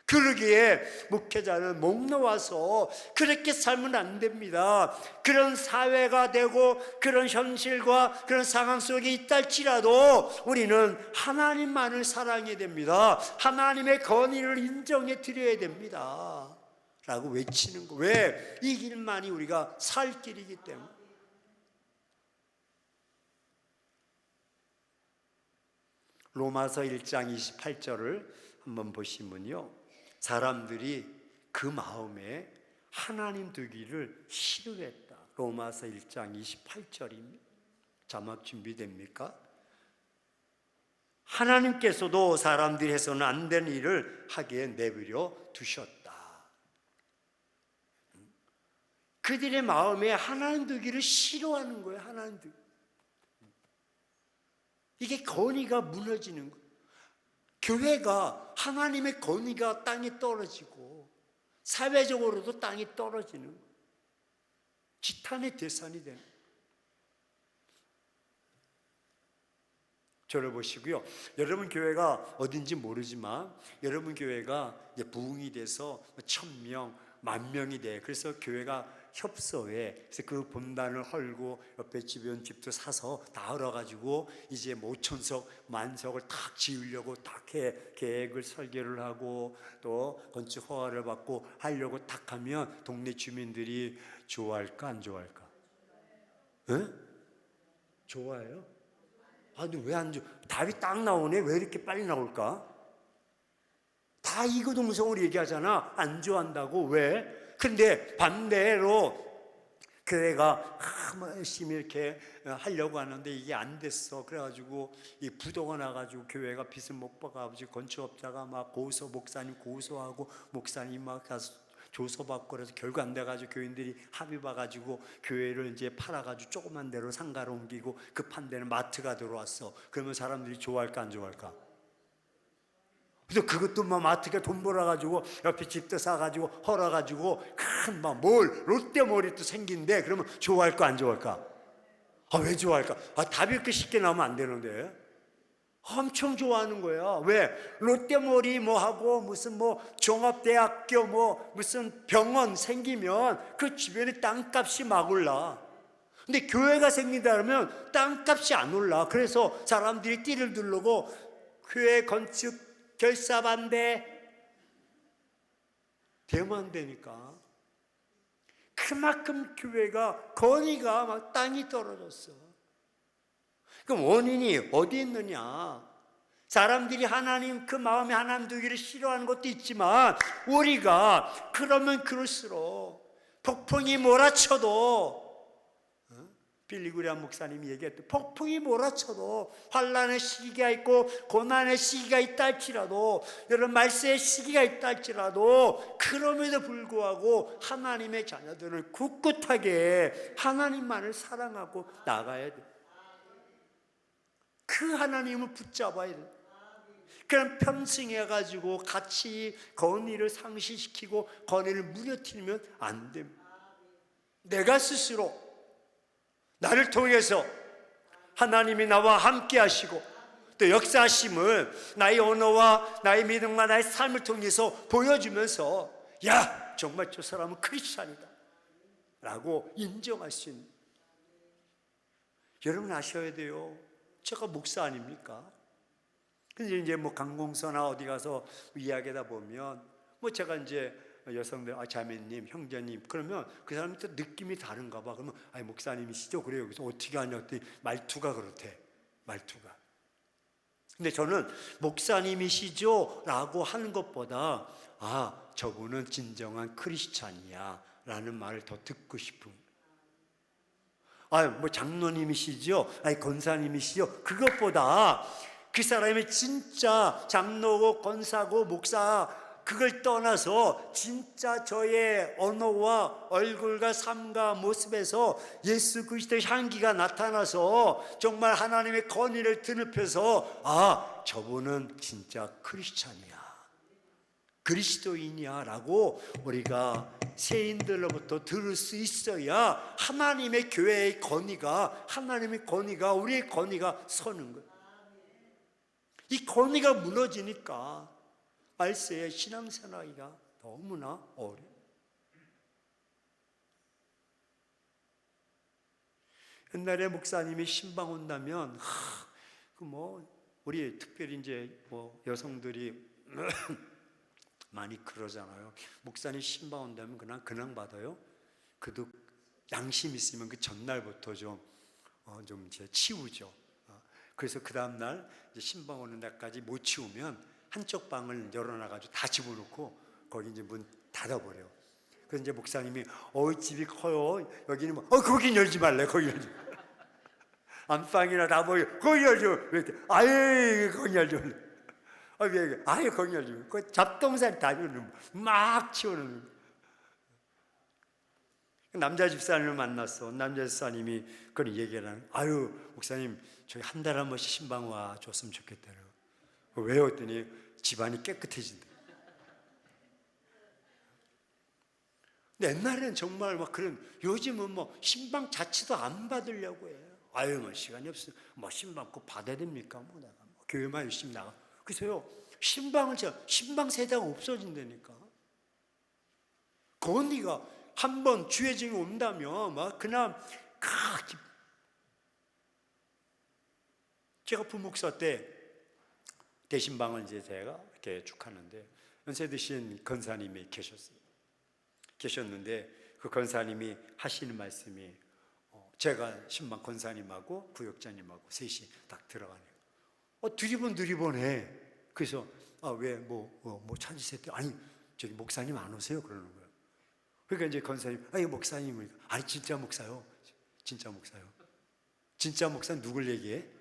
그러기에 목회자는 목 놓아서 그렇게 살면 안 됩니다. 그런 사회가 되고 그런 현실과 그런 상황 속에 있다 할지라도 우리는 하나님만을 사랑해야 됩니다. 하나님의 권위를 인정해 드려야 됩니다 라고 외치는 거. 왜? 이 길만이 우리가 살 길이기 때문에. 로마서 1장 28절을 한번 보시면요, 사람들이 그 마음에 하나님 되기를 싫어했다. 로마서 1장 28절입니다. 자막 준비됩니까? 하나님께서도 사람들이 해서는 안 되는 일을 하게 내버려 두셨다. 그들의 마음에 하나님 되기를 싫어하는 거예요. 하나님 되기. 이게 권위가 무너지는 거예요. 교회가 하나님의 권위가 땅에 떨어지고 사회적으로도 땅이 떨어지는 거예요. 지탄의 대상이 되는 거예요. 저를 보시고요, 여러분 교회가 어딘지 모르지만 여러분 교회가 이제 부흥이 돼서 1000명, 10,000명이 돼. 그래서 교회가 협소해. 그래서 그 본단을 헐고 옆에 주변 집도 사서 다 헐어가지고 이제 5천석, 10,000석을 탁 지으려고 딱 계획을 설계를 하고 또 건축 허가를 받고 하려고 탁 하면 동네 주민들이 좋아할까 안 좋아할까? 에? 좋아해요? 아니 왜 안 좋아? 답이 딱 나오네. 왜 이렇게 빨리 나올까? 다 이거동성으로 얘기하잖아. 안 좋아한다고. 왜? 근데 반대로 교회가 열심히 이렇게 하려고 하는데 이게 안 됐어. 그래가지고 이 부도가 나가지고 교회가 빚을 못 박아가지고 건축업자가 막 고소, 목사님 고소하고 목사님 막 가서 조서받고 그래서 결국 안 돼가지고 교인들이 합의 봐가지고 교회를 이제 팔아가지고 조그만 데로 상가로 옮기고 급한 데는 마트가 들어왔어. 그러면 사람들이 좋아할까 안 좋아할까? 그래서 그것도 막 마트가 돈 벌어가지고 옆에 집도 사가지고 헐어가지고 큰 막 롯데몰이 또 생긴데 그러면 좋아할까 안 좋아할까? 아, 왜 좋아할까? 아, 답이 이렇게 쉽게 나오면 안 되는데. 엄청 좋아하는 거야. 왜? 롯데몰이 뭐 하고 무슨 뭐 종합대학교 뭐 무슨 병원 생기면 그 주변에 땅값이 막 올라. 근데 교회가 생긴다 그러면 땅값이 안 올라. 그래서 사람들이 띠를 두르고 교회 건축 결사 반대 되면 되니까. 그만큼 교회가 권위가 막 땅이 떨어졌어. 그럼 원인이 어디 있느냐? 사람들이 하나님, 그 마음에 하나님 두기를 싫어하는 것도 있지만 우리가 그러면 그럴수록 폭풍이 몰아쳐도, 빌리그리아 목사님이 얘기했던 폭풍이 몰아쳐도 환난의 시기가 있고 고난의 시기가 있다 할지라도 여러분 말세의 시기가 있다 할지라도 그럼에도 불구하고 하나님의 자녀들은 굳굳하게 하나님만을 사랑하고 나가야 돼. 그 하나님을 붙잡아야 돼. 그냥 편승해가지고 같이 건의를 상실시키고 건의를 무너뜨리면 안 됩니다. 내가 스스로 나를 통해서 하나님이 나와 함께 하시고 또 역사하심을 나의 언어와 나의 믿음과 나의 삶을 통해서 보여주면서 야, 정말 저 사람은 크리스찬이다 라고 인정할 수 있는. 여러분 아셔야 돼요. 제가 목사 아닙니까? 근데 이제 뭐 강공서나 어디 가서 이야기하다 보면 뭐 제가 이제 여성들 자매님, 형제님 그러면 그 사람이 또 느낌이 다른가 봐. 그러면 아니 목사님이시죠? 그래요. 그래서 어떻게 하냐 했더니 말투가 그렇대. 말투가. 근데 저는 목사님이시죠? 라고 하는 것보다 아, 저분은 진정한 크리스찬이야 라는 말을 더 듣고 싶은. 아, 뭐 장로님이시죠? 아니 권사님이시죠? 그것보다 그 사람이 진짜 장로고 권사고 목사 그걸 떠나서 진짜 저의 언어와 얼굴과 삶과 모습에서 예수 그리스도의 향기가 나타나서 정말 하나님의 권위를 드높여서 아, 저분은 진짜 크리스찬이야, 그리스도인이야 라고 우리가 세인들로부터 들을 수 있어야 하나님의 교회의 권위가, 하나님의 권위가, 우리의 권위가 서는 거예요. 이 권위가 무너지니까 말세의 신앙생활이가 너무나 어려워. 옛날에 목사님이 신방 온다면 우리 특별히 이제 뭐 여성들이 많이 그러잖아요. 목사님 신방 온다면 그냥 근황 받아요. 그도 양심 있으면 그 전날부터 좀 이제 치우죠. 그래서 그 다음날 신방 오는 날까지 못 치우면 한쪽 방을 열어놔가지고 다 집어넣고 거기 이제 문 닫아버려. 그래서 이제 목사님이 집이 커요. 여기는 거긴 열지 말래. 거기 열지. 안방이나 다 보여. 거기 열지. 아예 거기 열지 말래. 왜? 아예 거기 열지. 그 잡동사니 다 열는 막 치우는. 남자 집사님을 만났어. 남자 집사님이 그런 얘기를 하는. 아유 목사님 저희 한 달에 한 번씩 신방 와 줬으면 좋겠다요. 왜요? 했더니 집안이 깨끗해진다. 근데 옛날에는 정말 막 그런, 요즘은 뭐 신방 자체도 안 받으려고 해요. 아유 뭐 시간이 없어. 뭐 신방 꼭 받아야 됩니까? 뭐 내가 뭐 교회만 열심히 나가. 그래서요 신방 세대가 없어진다니까. 건이가 한번 주의 증이 온다면 막 그냥 제가 부목사 때 대신방을 이제 제가 이렇게 쭉 하는데 연세 드신 권사님이 계셨는데 그 권사님이 하시는 말씀이 제가 신방 권사님하고 구역자님하고 셋이 딱 들어가네요. 드리번해. 그래서 왜 뭐 찾으세요? 아니 저기 목사님 안 오세요? 그러는 거예요. 그러니까 이제 권사님 목사님을 아니 진짜 목사요. 진짜 목사요. 진짜 목사 누굴 얘기해?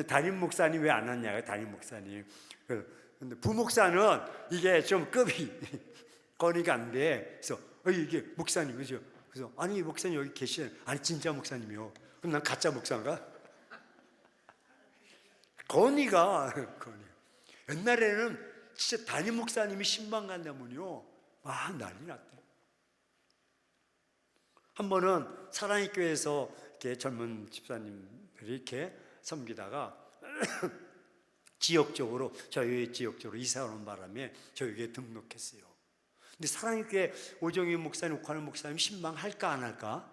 담임 목사님 왜 안 왔냐고요? 담임 목사님. 근데 부목사는 이게 좀 급이 거리가 안 돼. 그래서 이게 목사님 그죠? 그래서 아니 목사님 여기 계시잖아요. 아니 진짜 목사님이요. 그럼 난 가짜 목사인가? 건이가 옛날에는 진짜 담임 목사님이 신방 간다면요 난리 났대요. 한 번은 사랑의 교회에서 이렇게 젊은 집사님들이 이렇게 섬기다가 저희 지역적으로 이사 오는 바람에 저에게 등록했어요. 근데 사랑의 교회 오정희 목사님, 옥하는 목사님 신방 할까 안 할까?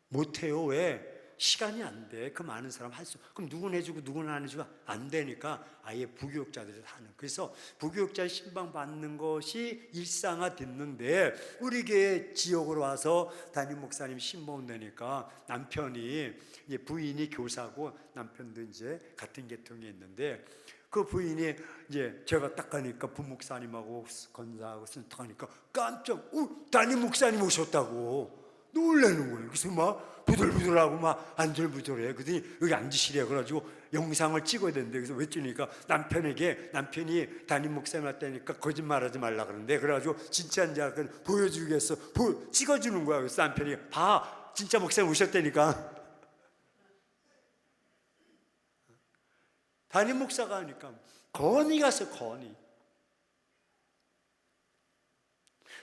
못해요. 왜? 시간이 안 돼. 그 많은 사람 그럼 누구는 해주고 누구는 안 해주고 안 되니까 아예 부교육자들이 하는. 그래서 부교육자 신방 받는 것이 일상화됐는데 우리 교회 지역으로 와서 담임 목사님 신방 온다니까 남편이 이제 부인이 교사고 남편도 이제 같은 계통에 있는데 그 부인이 이제 제가 딱 가니까 부목사님하고 권사하고 선택하니까 깜짝 담임 목사님 오셨다고 놀라는 거예요. 그래서 막 부들부들하고 막 안절부절해. 그러더니 여기 앉으시래. 그래가지고 영상을 찍어야 되는데 그래서 왜 찍으니까 남편이 담임 목사님 왔다니까 거짓말하지 말라 그러는데 그래가지고 진짜인지 알고 보여주겠어. 찍어주는 거야. 그래서 남편이 봐 진짜 목사님 오셨다니까. 담임 목사가 하니까 건의가 써, 건의.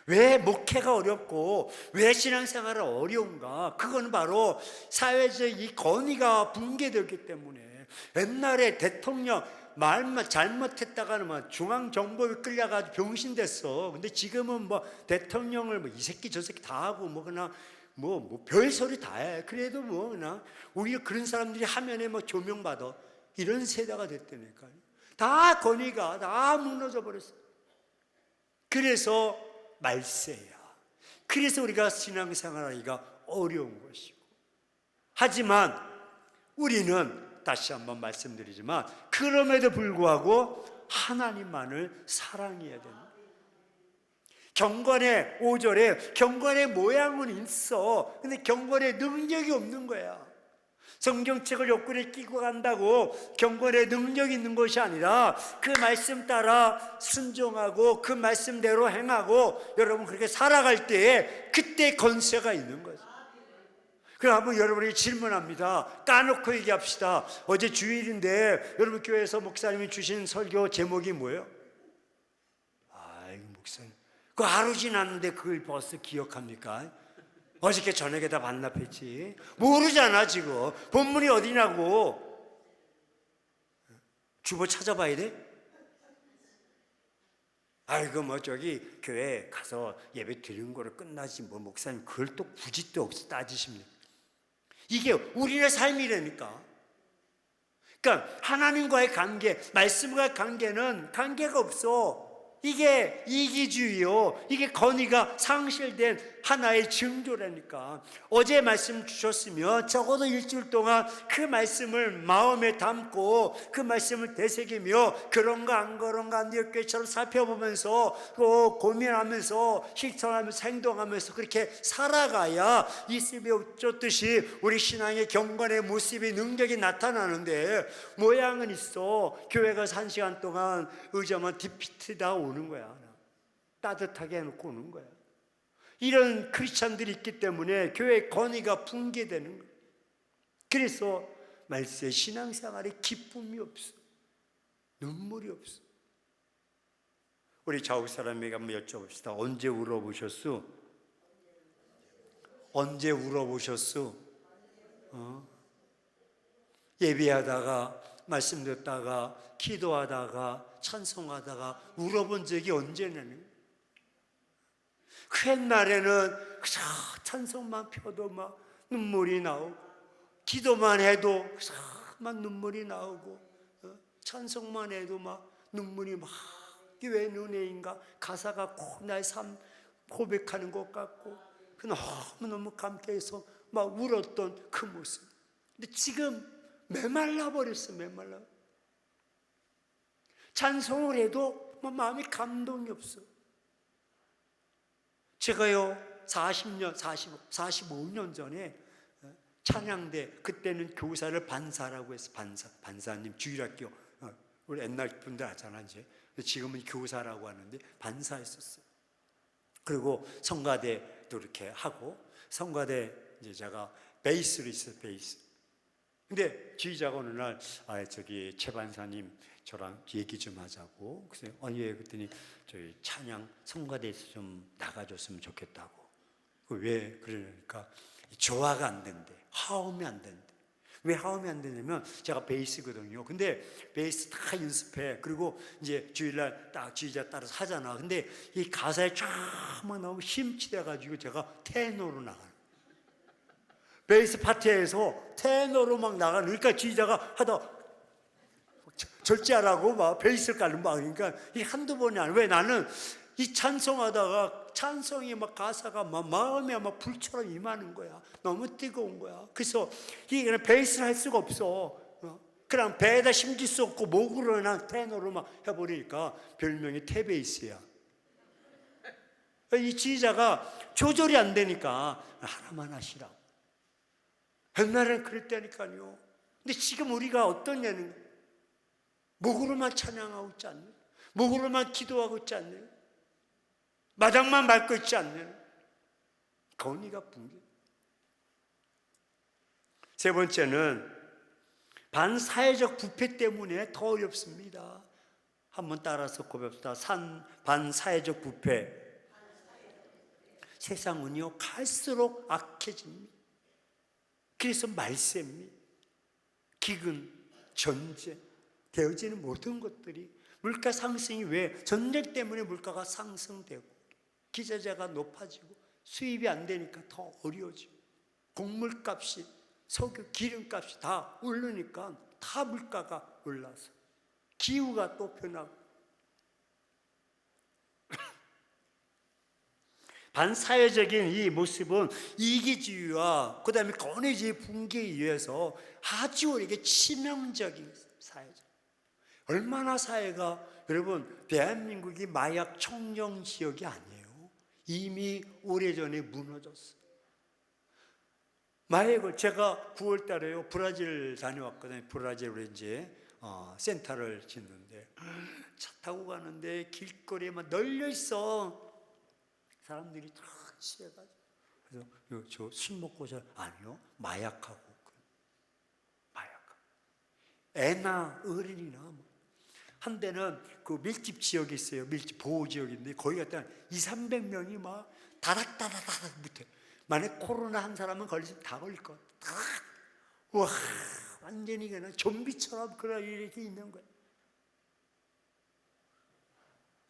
왜 목회가 어렵고 왜 신앙생활은 어려운가? 그건 바로 사회적 이 건의가 붕괴되었기 때문에. 옛날에 대통령 말만 잘못했다가는 막 중앙정보에 끌려가지고 병신됐어. 근데 지금은 뭐 대통령을 뭐 이 새끼 저 새끼 다 하고 뭐 그냥 뭐 별소리 다 해. 그래도 뭐 그냥 오히려 그런 사람들이 화면에 뭐 조명받아. 이런 세대가 됐다니까요. 다 건의가 다 무너져 버렸어. 그래서 말세야. 그래서 우리가 신앙생활하기가 어려운 것이고. 하지만 우리는 다시 한번 말씀드리지만 그럼에도 불구하고 하나님만을 사랑해야 된다. 경건의 5절에 경건의 모양은 있어. 근데 경건의 능력이 없는 거야. 성경책을 옆구리에 끼고 간다고 경건의 능력이 있는 것이 아니라 그 말씀 따라 순종하고 그 말씀대로 행하고 여러분 그렇게 살아갈 때에 그때 건세가 있는 거죠. 그럼 한번 여러분에게 질문합니다. 까놓고 얘기합시다. 어제 주일인데 여러분 교회에서 목사님이 주신 설교 제목이 뭐예요? 아이고 목사님 그 하루 지났는데 그걸 벌써 기억합니까? 어저께 저녁에 다 반납했지. 모르잖아 지금. 본문이 어디냐고. 주보 찾아봐야 돼? 아이고 뭐 저기 교회 가서 예배 드리는 거로 끝나지 뭐 목사님 그걸 또 굳이 또 없이 따지십니까? 이게 우리의 삶이라니까. 그러니까 하나님과의 관계, 말씀과의 관계는 관계가 없어. 이게 이기주의요. 이게 건의가 상실된 하나의 증조라니까. 어제 말씀 주셨으면 적어도 일주일 동안 그 말씀을 마음에 담고 그 말씀을 되새기며 그런가 안 그런가 뉴욕교회처럼 살펴보면서 고민하면서 실천하면서 행동하면서 그렇게 살아가야 이습에 쫓듯이 우리 신앙의 경건의 모습이 능력이 나타나는데 모양은 있어. 교회 가서 1시간 동안 의자만 디피트다 오는 거야. 따뜻하게 해놓고 오는 거야. 이런 크리스찬들이 있기 때문에 교회의 건의가 붕괴되는 거예요. 그래서 말세 신앙생활에 기쁨이 없어. 눈물이 없어. 우리 좌우 사람에게 한번 여쭤봅시다. 언제 울어보셨어? 언제 울어보셨어? 예배하다가 말씀 듣다가 기도하다가 찬송하다가 울어본 적이 언제냐는. 그 옛날에는 찬송만 펴도 막 눈물이 나오고 기도만 해도 막 눈물이 나오고 찬송만 해도 막 눈물이 막 왜 눈에인가 가사가 꼭 나의 삶 고백하는 것 같고 너무너무 감격해서 막 울었던 그 모습. 근데 지금 메말라 버렸어. 메말라. 찬송을 해도 마음에 감동이 없어. 제가요 40년, 45년 전에 찬양대 그때는 교사를 반사라고 해서 반사님 주일학교 우리 옛날 분들 아잖아 이제. 지금은 교사라고 하는데 반사했었어요. 그리고 성가대도 이렇게 하고 성가대 이제 제가 베이스로 있어요. 베이스. 근데 지휘자가 어느 날 저기 최 반사님 저랑 얘기 좀 하자고. 그래서 예 그랬더니 저희 찬양 성가대에서 좀 나가줬으면 좋겠다고. 왜 그러니까 조화가 안 된대. 화음이 안 된대. 왜 화음이 안 되냐면 제가 베이스거든요. 근데 베이스 다 연습해. 그리고 이제 주일날 딱 지휘자 따라서 하잖아. 근데 이 가사에 쫙막 너무 힘치대가지고 제가 테너로 나가요. 베이스 파트에서 테너로 막 나가는. 그러니까 지휘자가 하다 절제하라고 막 베이스를 깔는 막. 그러니까 이 한두 번이 아니야. 왜 나는 이 찬송하다가 찬송이 막 가사가 막 마음에 막 불처럼 임하는 거야. 너무 뜨거운 거야. 그래서 이게 베이스를 할 수가 없어. 그냥 배에다 심질 수 없고 목으로 그냥 테너로 막 해버리니까 별명이 테베이스야. 이 지휘자가 조절이 안 되니까 하나만 하시라고. 옛날에는 그랬다니까요. 근데 지금 우리가 어떠냐는 목으로만 찬양하고 있지 않는, 목으로만 기도하고 있지 않는, 마당만 밟고 있지 않는 건의가 붕괴. 세 번째는 반사회적 부패 때문에 더 어렵습니다. 한번 따라서 고백합시다. 반사회적 부패. 세상은요 갈수록 악해집니다. 그래서 말세입니다. 기근, 전쟁, 되어지는 모든 것들이 물가 상승이 왜? 전쟁 때문에 물가가 상승되고 기저자가 높아지고 수입이 안 되니까 더 어려워지고 곡물값이 석유, 기름값이 다 오르니까 다 물가가 올라서 기후가 또 변하고 반사회적인 이 모습은 이기주의와 그 다음에 권위주의 붕괴에 의해서 아주 우리에게 치명적인 사회죠. 얼마나 사회가 여러분 대한민국이 마약 청정 지역이 아니에요. 이미 오래전에 무너졌어요. 마약을 제가 9월 달에요 브라질 다녀왔거든요. 브라질로 이제 센터를 짓는데 차 타고 가는데 길거리에 막 널려 있어. 사람들이 다 취해가지고 그래서 저 술 먹고 저 아니요 마약하고 애나 어른이나 한 데는 그 밀집 지역이 있어요. 밀집 보호 지역인데 거기 갔다 200~300명이 막 다닥다닥다닥 붙어. 만약 코로나 한 사람은 걸리면 다 걸릴 것 같아. 와 완전히 그냥 좀비처럼 그런 일이 있는 거야.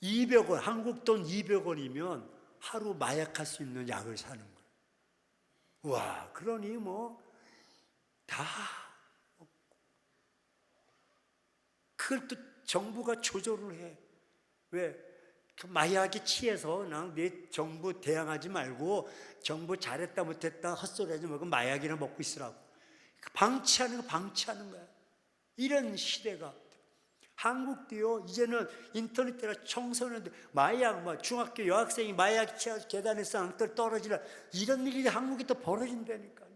200원 한국 돈 200원이면 하루 마약할 수 있는 약을 사는 거예요. 와, 그러니 뭐 다 그걸 또 정부가 조절을 해. 왜? 그 마약에 취해서 내 정부 대항하지 말고 정부 잘했다 못했다 헛소리하지 말고 마약이나 먹고 있으라고. 방치하는 거야. 이런 시대가. 한국도요 이제는 인터넷 때라 청소년들 마약 중학교 여학생이 마약 취해서 계단에서 떨어지라 이런 일이 한국에 또 벌어진다니까요.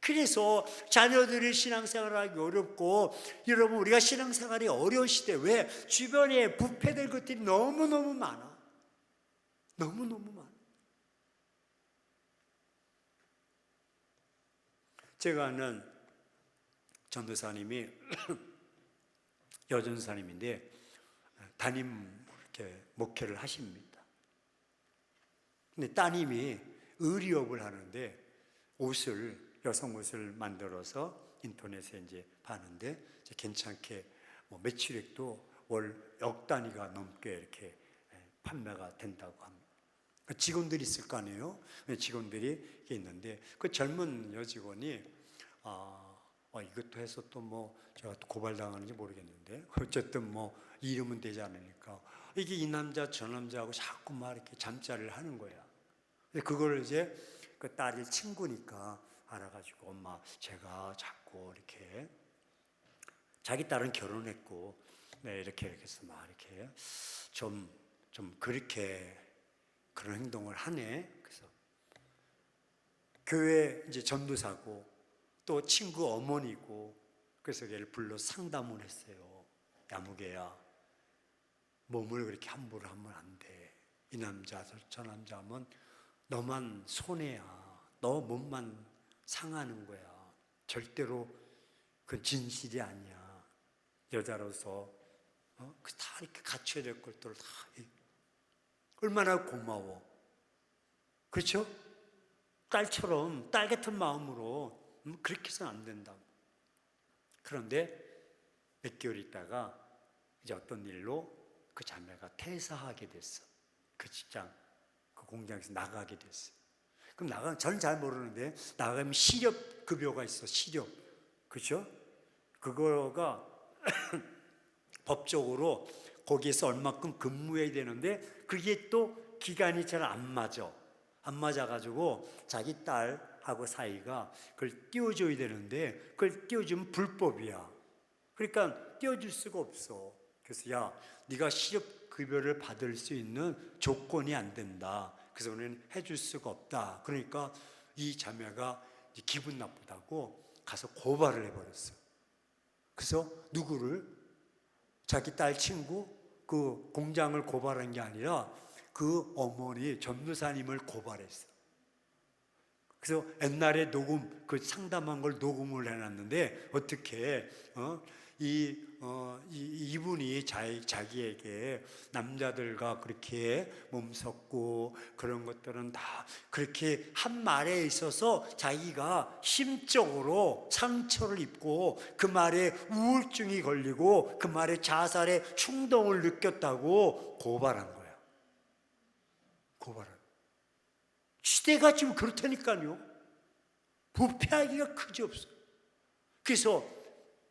그래서 자녀들이 신앙생활하기 어렵고 여러분 우리가 신앙생활이 어려운 시대 왜? 주변에 부패될 것들이 너무너무 많아. 너무너무 많아. 제가 아는 전도사님이 여전사님인데 담임 이렇게 목회를 하십니다. 근데 따님이 의류업을 하는데 여성 옷을 만들어서 인터넷에 이제 파는데 이제 괜찮게 매출액도 월 억 단위가 넘게 이렇게 판매가 된다고 합니다. 직원들이 있을 거 아니에요? 직원들이 있는데 그 젊은 여직원이 이것도 해서 또 제가 또 고발당하는지 모르겠는데 어쨌든 이러면 되지 않으니까 이게 이 남자 저 남자하고 자꾸 막 이렇게 잠자리를 하는 거야. 그걸 이제 그 딸이 친구니까 알아가지고 엄마 제가 자꾸 이렇게 자기 딸은 결혼했고 이렇게 해서 막 이렇게 좀 그렇게 그런 행동을 하네. 그래서 교회 이제 전도사고 또 친구 어머니고 그래서 걔를 불러 상담을 했어요. 야무개야 몸을 그렇게 함부로 하면 안 돼. 이 남자 저 남자 하면 너만 손해야. 너 몸만 상하는 거야. 절대로 그건 진실이 아니야. 여자로서 다 이렇게 갖춰야 될 것들을 다 얼마나 고마워. 그렇죠? 딸처럼 딸 같은 마음으로 그렇게 해서는 안 된다고. 그런데 몇 개월 있다가 이제 어떤 일로 그 자매가 퇴사하게 됐어. 그 직장, 그 공장에서 나가게 됐어. 그럼 저는 잘 모르는데 나가면 실업 급여가 있어. 실업, 그렇죠? 그거가 법적으로 거기에서 얼마큼 근무해야 되는데 그게 또 기간이 잘 안 맞아. 안 맞아가지고 자기 딸하고 사이가 그걸 띄워줘야 되는데 그걸 띄워주면 불법이야. 그러니까 띄워줄 수가 없어. 그래서 야, 네가 실업급여를 받을 수 있는 조건이 안 된다. 그래서 우리는 해줄 수가 없다. 그러니까 이 자매가 기분 나쁘다고 가서 고발을 해버렸어. 그래서 누구를? 자기 딸 친구 그 공장을 고발한 게 아니라 그 어머니 전도사님을 고발했어. 그래서 옛날에 녹음, 그 상담한 걸 녹음을 해놨는데, 어떻게, 이분이 자기에게 남자들과 그렇게 몸섰고 그런 것들은 다 그렇게 한 말에 있어서 자기가 심적으로 상처를 입고 그 말에 우울증이 걸리고 그 말에 자살의 충동을 느꼈다고 고발한 거예요. 고발한. 시대가 지금 그렇다니까요. 부패하기가 그지없어요. 그래서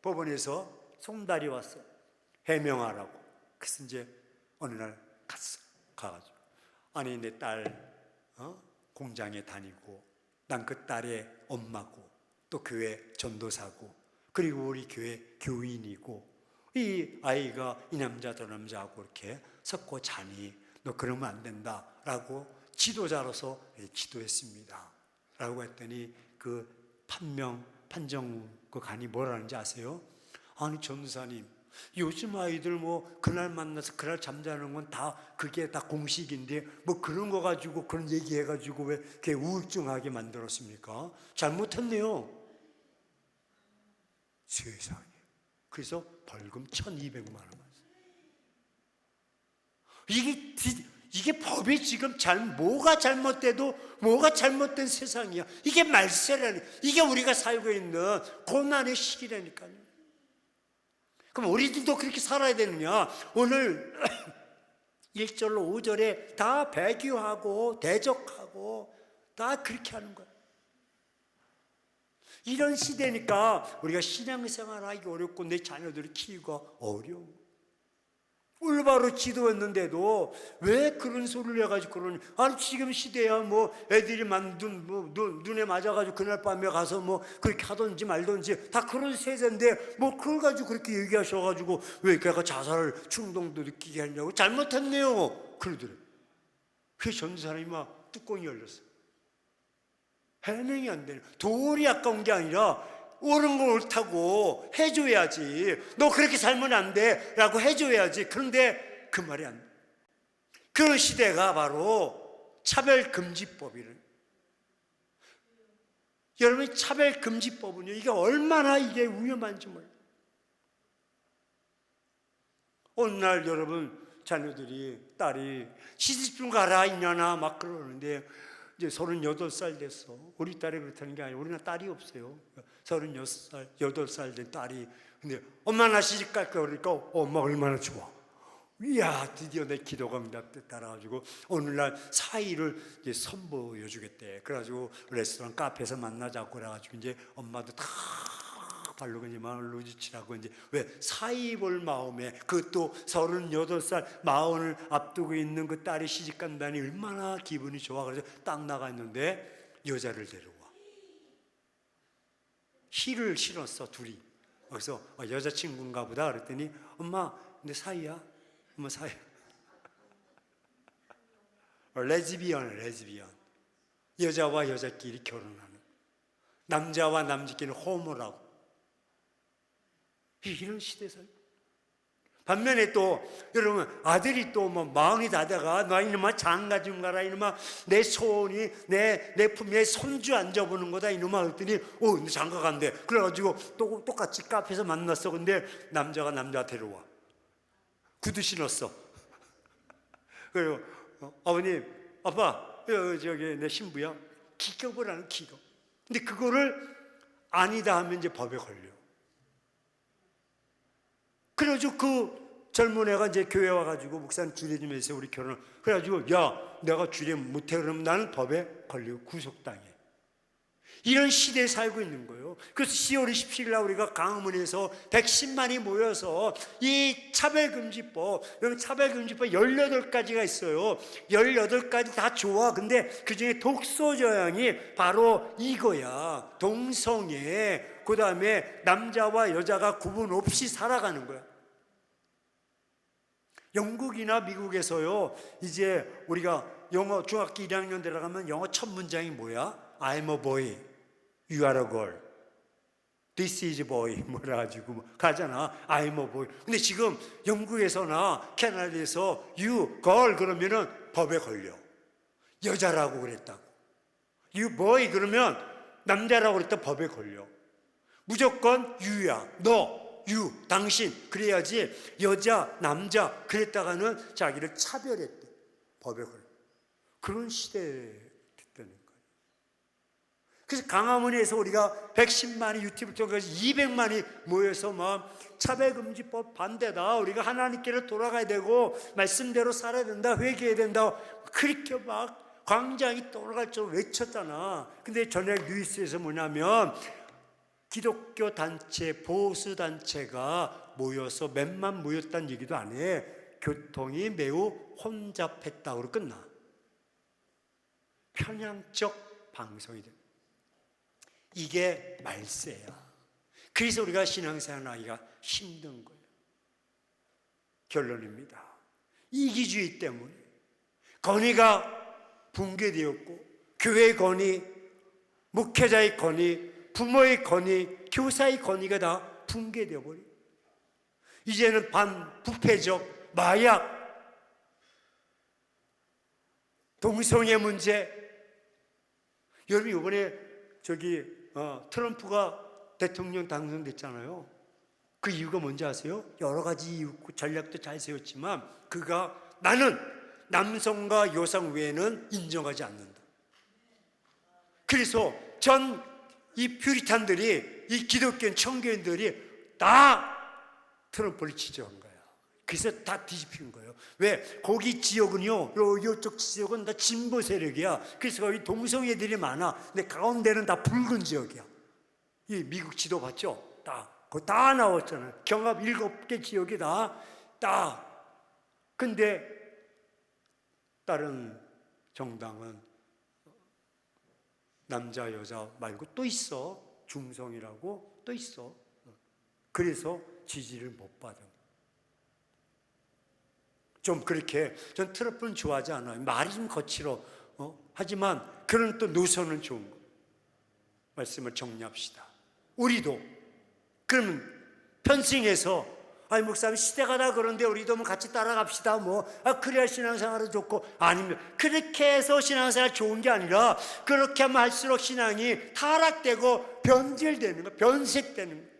법원에서 송달이 왔어. 해명하라고. 그래서 이제 어느 날 갔어. 가가지고. 아니, 내 딸, 공장에 다니고, 난 그 딸의 엄마고, 또 교회 전도사고, 그리고 우리 교회 교인이고, 이 아이가 이 남자 저 남자하고 이렇게 섞고 자니, 너 그러면 안 된다. 라고 지도자로서 지도했습니다. 라고 했더니 그 판정 그 간이 뭐라는지 아세요? 아니, 전도사님, 요즘 아이들 뭐 그날 만나서 그날 잠자는 건 다 그게 다 공식인데 뭐 그런 거 가지고 그런 얘기해가지고 왜 그게 우울증하게 만들었습니까? 잘못했네요. 세상에. 그래서 벌금 1,200만 원. 이게 법이 지금 뭐가 잘못돼도 뭐가 잘못된 세상이야. 이게 말세라니. 이게 우리가 살고 있는 고난의 시기라니까요. 그럼 우리들도 그렇게 살아야 되느냐? 오늘 1절로 5절에 다 배교하고 대적하고 다 그렇게 하는 거야. 이런 시대니까 우리가 신앙생활하기 어렵고 내 자녀들을 키우기가 어려워. 올바로 지도했는데도 왜 그런 소리를 해가지고 그러니? 아니, 지금 시대야 뭐 애들이 눈에 맞아가지고 그날 밤에 가서 뭐 그렇게 하든지 말든지 다 그런 세대인데 뭐 그걸 가지고 그렇게 얘기하셔가지고 왜 걔가 자살 충동도 느끼게 하냐고. 잘못했네요. 그러더래. 그 전도사님이 막 뚜껑이 열렸어. 해명이 안 되네. 돌이 아까운 게 아니라 옳은 거 옳다고 해줘야지. 너 그렇게 살면 안 돼 라고 해줘야지. 그런데 그 말이 안 돼. 그런 시대가 바로 차별금지법이래. 여러분, 차별금지법은요, 이게 얼마나 이게 위험한지 몰라요. 어느 날 여러분 자녀들이, 딸이 시집 좀 가라 이년아 막 그러는데 이제 38살 됐어. 우리 딸이 그렇다는 게 아니고 우리는 딸이 없어요. 36살, 8살 된 딸이. 근데 엄마 나 시집 갈까 그러니까 엄마 얼마나 좋아. 이야, 드디어 내 기도가 응답됐다. 그래가지고 오늘날 사이를 이제 선보여주겠대. 그래가지고 레스토랑 카페에서 만나자고 그래가지고 이제 엄마도 다 발로 그냥 마음을 누지치라고 이제 왜 사이 볼 마음에, 그것도 38살 마흔을 앞두고 있는 그 딸이 시집 간다니 얼마나 기분이 좋아. 그래서 딱 나가 있는데 여자를 데려와. 힐을 신었어, 둘이. 그래서 여자친구인가 보다 그랬더니 엄마 내 사이야. 엄마 사이. 레즈비언. 여자와 여자끼리 결혼하는, 남자와 남자끼리 호모라고. 이런 시대에서. 반면에 또 여러분 아들이 또 뭐 마흔이 다 돼가 너 이놈아 장가 좀 가라 이놈아 내 손이 내 품에 손주 앉아보는 거다 이놈아 그랬더니 너 장가 간대. 그래가지고 또 똑같이 카페에서 만났어. 근데 남자가 남자 데려와. 구두 신었어. 그리고 아버님 아빠 저기 내 신부야. 기겁을 하는 기겁. 근데 그거를 아니다 하면 이제 법에 걸려. 그래가지고 그 젊은 애가 이제 교회 와가지고 목사님 주례 좀 해주세요 우리 결혼. 그래가지고 야 내가 주례 못해 그러면 나는 법에 걸리고 구속당해. 이런 시대에 살고 있는 거예요. 그래서 10월 27일 날 우리가 강화문에서 110만이 모여서 이 차별금지법, 여기 차별금지법 18가지가 있어요. 18가지 다 좋아. 근데 그 중에 독소조항이 바로 이거야. 동성애, 그 다음에 남자와 여자가 구분 없이 살아가는 거야. 영국이나 미국에서요, 이제 우리가 영어 중학교 1학년 들어가면 영어 첫 문장이 뭐야? I'm a boy, you are a girl. This is a boy. 뭐라 가지고 가잖아. I'm a boy. 근데 지금 영국에서나 캐나다에서 you girl 그러면은 법에 걸려. 여자라고 그랬다고. You boy 그러면 남자라고 그랬다 법에 걸려. 무조건 you야. 너, you, 당신 그래야지 여자, 남자 그랬다가는 자기를 차별했대. 법에 걸려. 그런 시대에 됐다는 거예요. 그래서 강화문에서 우리가 110만이 유튜브 통해서 200만이 모여서 막 차별금지법 반대다. 우리가 하나님께로 돌아가야 되고 말씀대로 살아야 된다. 회개해야 된다. 그렇게 막 광장이 돌아갈 적으로 외쳤잖아. 근데 저녁 뉴스에서 뭐냐면 기독교 단체, 보수 단체가 모여서 몇만 모였다는 얘기도 안 해. 교통이 매우 혼잡했다고 끝나. 편향적 방송이 돼. 이게 말세야. 그래서 우리가 신앙생활 하기가 힘든 거예요. 결론입니다. 이기주의 때문에 권위가 붕괴되었고, 교회의 권위, 목회자의 권위, 부모의 권위, 교사의 권위가 다 붕괴되어 버려. 이제는 반부패적 마약, 동성애 문제. 여러분 이번에 트럼프가 대통령 당선됐잖아요. 그 이유가 뭔지 아세요? 여러 가지 이유, 전략도 잘 세웠지만 그가 나는 남성과 여성 외에는 인정하지 않는다. 그래서 이 퓨리탄들이, 이 기독교 청교인들이 다 트럼프를 지지한 거야. 그래서 다 뒤집힌 거예요. 왜? 거기 지역은요, 이쪽 지역은 다 진보 세력이야. 그래서 거기 동성애들이 많아. 근데 가운데는 다 붉은 지역이야. 이 미국 지도 봤죠? 거기 다 나왔잖아요. 경합 7개 지역이 다. 근데 다른 정당은 남자, 여자 말고 또 있어. 중성이라고 또 있어. 그래서 지지를 못 받은. 좀 그렇게, 전 트럼프는 좋아하지 않아요. 말이 좀 거칠어. 하지만 그런 또 노선은 좋은 거. 말씀을 정리합시다. 우리도 그러면 편승해서 아니 목사님 시대가 다 그런데 우리도 뭐 같이 따라갑시다. 그래야 신앙생활은 좋고, 아니면 그렇게 해서 신앙생활 좋은 게 아니라 그렇게 하면 할수록 신앙이 타락되고 변질되는 거, 변색되는 거.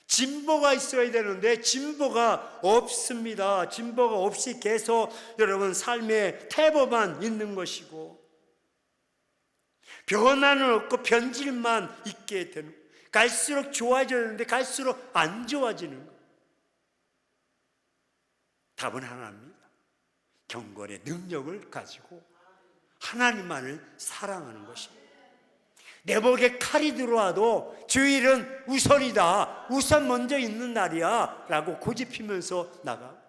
진보가 있어야 되는데 진보가 없습니다. 진보가 없이 계속 여러분 삶의 태보만 있는 것이고, 변화는 없고 변질만 있게 되는 거예요. 갈수록 좋아지는데 갈수록 안 좋아지는 거예요. 답은 하나입니다. 경건의 능력을 가지고 하나님만을 사랑하는 것입니다. 내 목에 칼이 들어와도 주일은 우선이다. 우선 먼저 있는 날이야 라고 고집피면서 나가.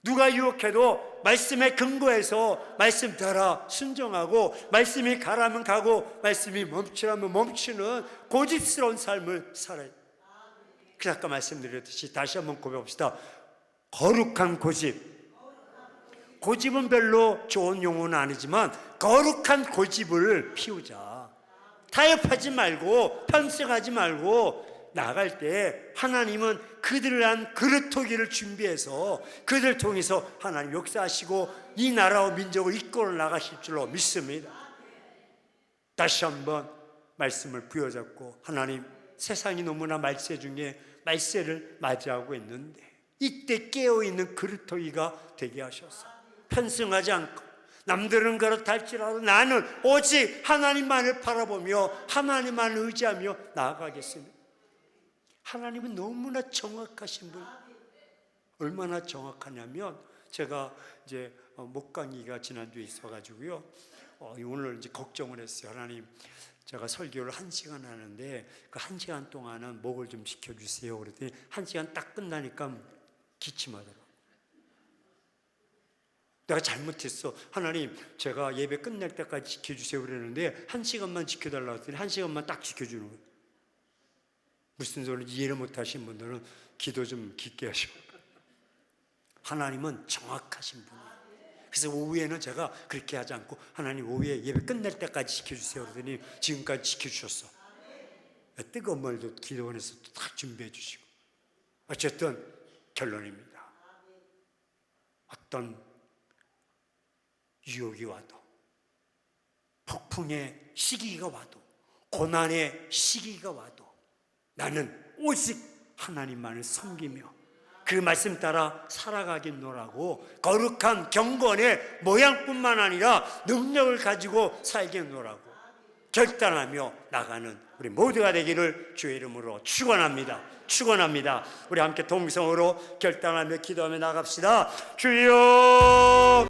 누가 유혹해도 말씀에 근거해서 말씀 따라 순종하고, 말씀이 가라면 가고 말씀이 멈추라면 멈추는 고집스러운 삶을 살아요. 그래서 아까 말씀드렸듯이 다시 한번 고백합시다. 거룩한 고집. 고집은 별로 좋은 용어는 아니지만 거룩한 고집을 피우자. 타협하지 말고 편승하지 말고 나갈 때 하나님은 그들을 위한 그릇토기를 준비해서 그들을 통해서 하나님 역사하시고 이 나라와 민족을 이끌어 나가실 줄로 믿습니다. 다시 한번 말씀을 부여잡고, 하나님 세상이 너무나 말세 중에 말세를 맞이하고 있는데 이때 깨어있는 그릇토기가 되게 하셔서 편승하지 않고, 남들은 그렇할지라도 나는 오직 하나님만을 바라보며 하나님만을 의지하며 나아가겠습니다. 하나님은 너무나 정확하신 분. 얼마나 정확하냐면, 제가 이제 목강의가 지난주에 있어가지고요, 오늘 이제 걱정을 했어요. 하나님, 제가 설교를 1시간 하는데 그 1시간 동안은 목을 좀 지켜주세요. 그랬더니 1시간 딱 끝나니까 기침하더라고요. 내가 잘못했어. 하나님, 제가 예배 끝날 때까지 지켜주세요 그랬는데 1시간만 지켜달라고 했더니 1시간만 딱 지켜주는 거예요. 무슨 소리인지 이해를 못하신 분들은 기도 좀 깊게 하시고. 하나님은 정확하신 분이에요. 그래서 오후에는 제가 그렇게 하지 않고, 하나님 오후에 예배 끝날 때까지 지켜주세요 그랬더니 지금까지 지켜주셨어. 뜨거운 물도 기도원에서 다 준비해 주시고. 어쨌든 결론입니다. 어떤 유혹이 와도, 폭풍의 시기가 와도, 고난의 시기가 와도 나는 오직 하나님만을 섬기며 그 말씀 따라 살아가겠노라고, 거룩한 경건의 모양뿐만 아니라 능력을 가지고 살겠노라고 결단하며 나가는 우리 모두가 되기를 주의 이름으로 축원합니다. 축원합니다. 우리 함께 동성으로 결단하며 기도하며 나갑시다. 주여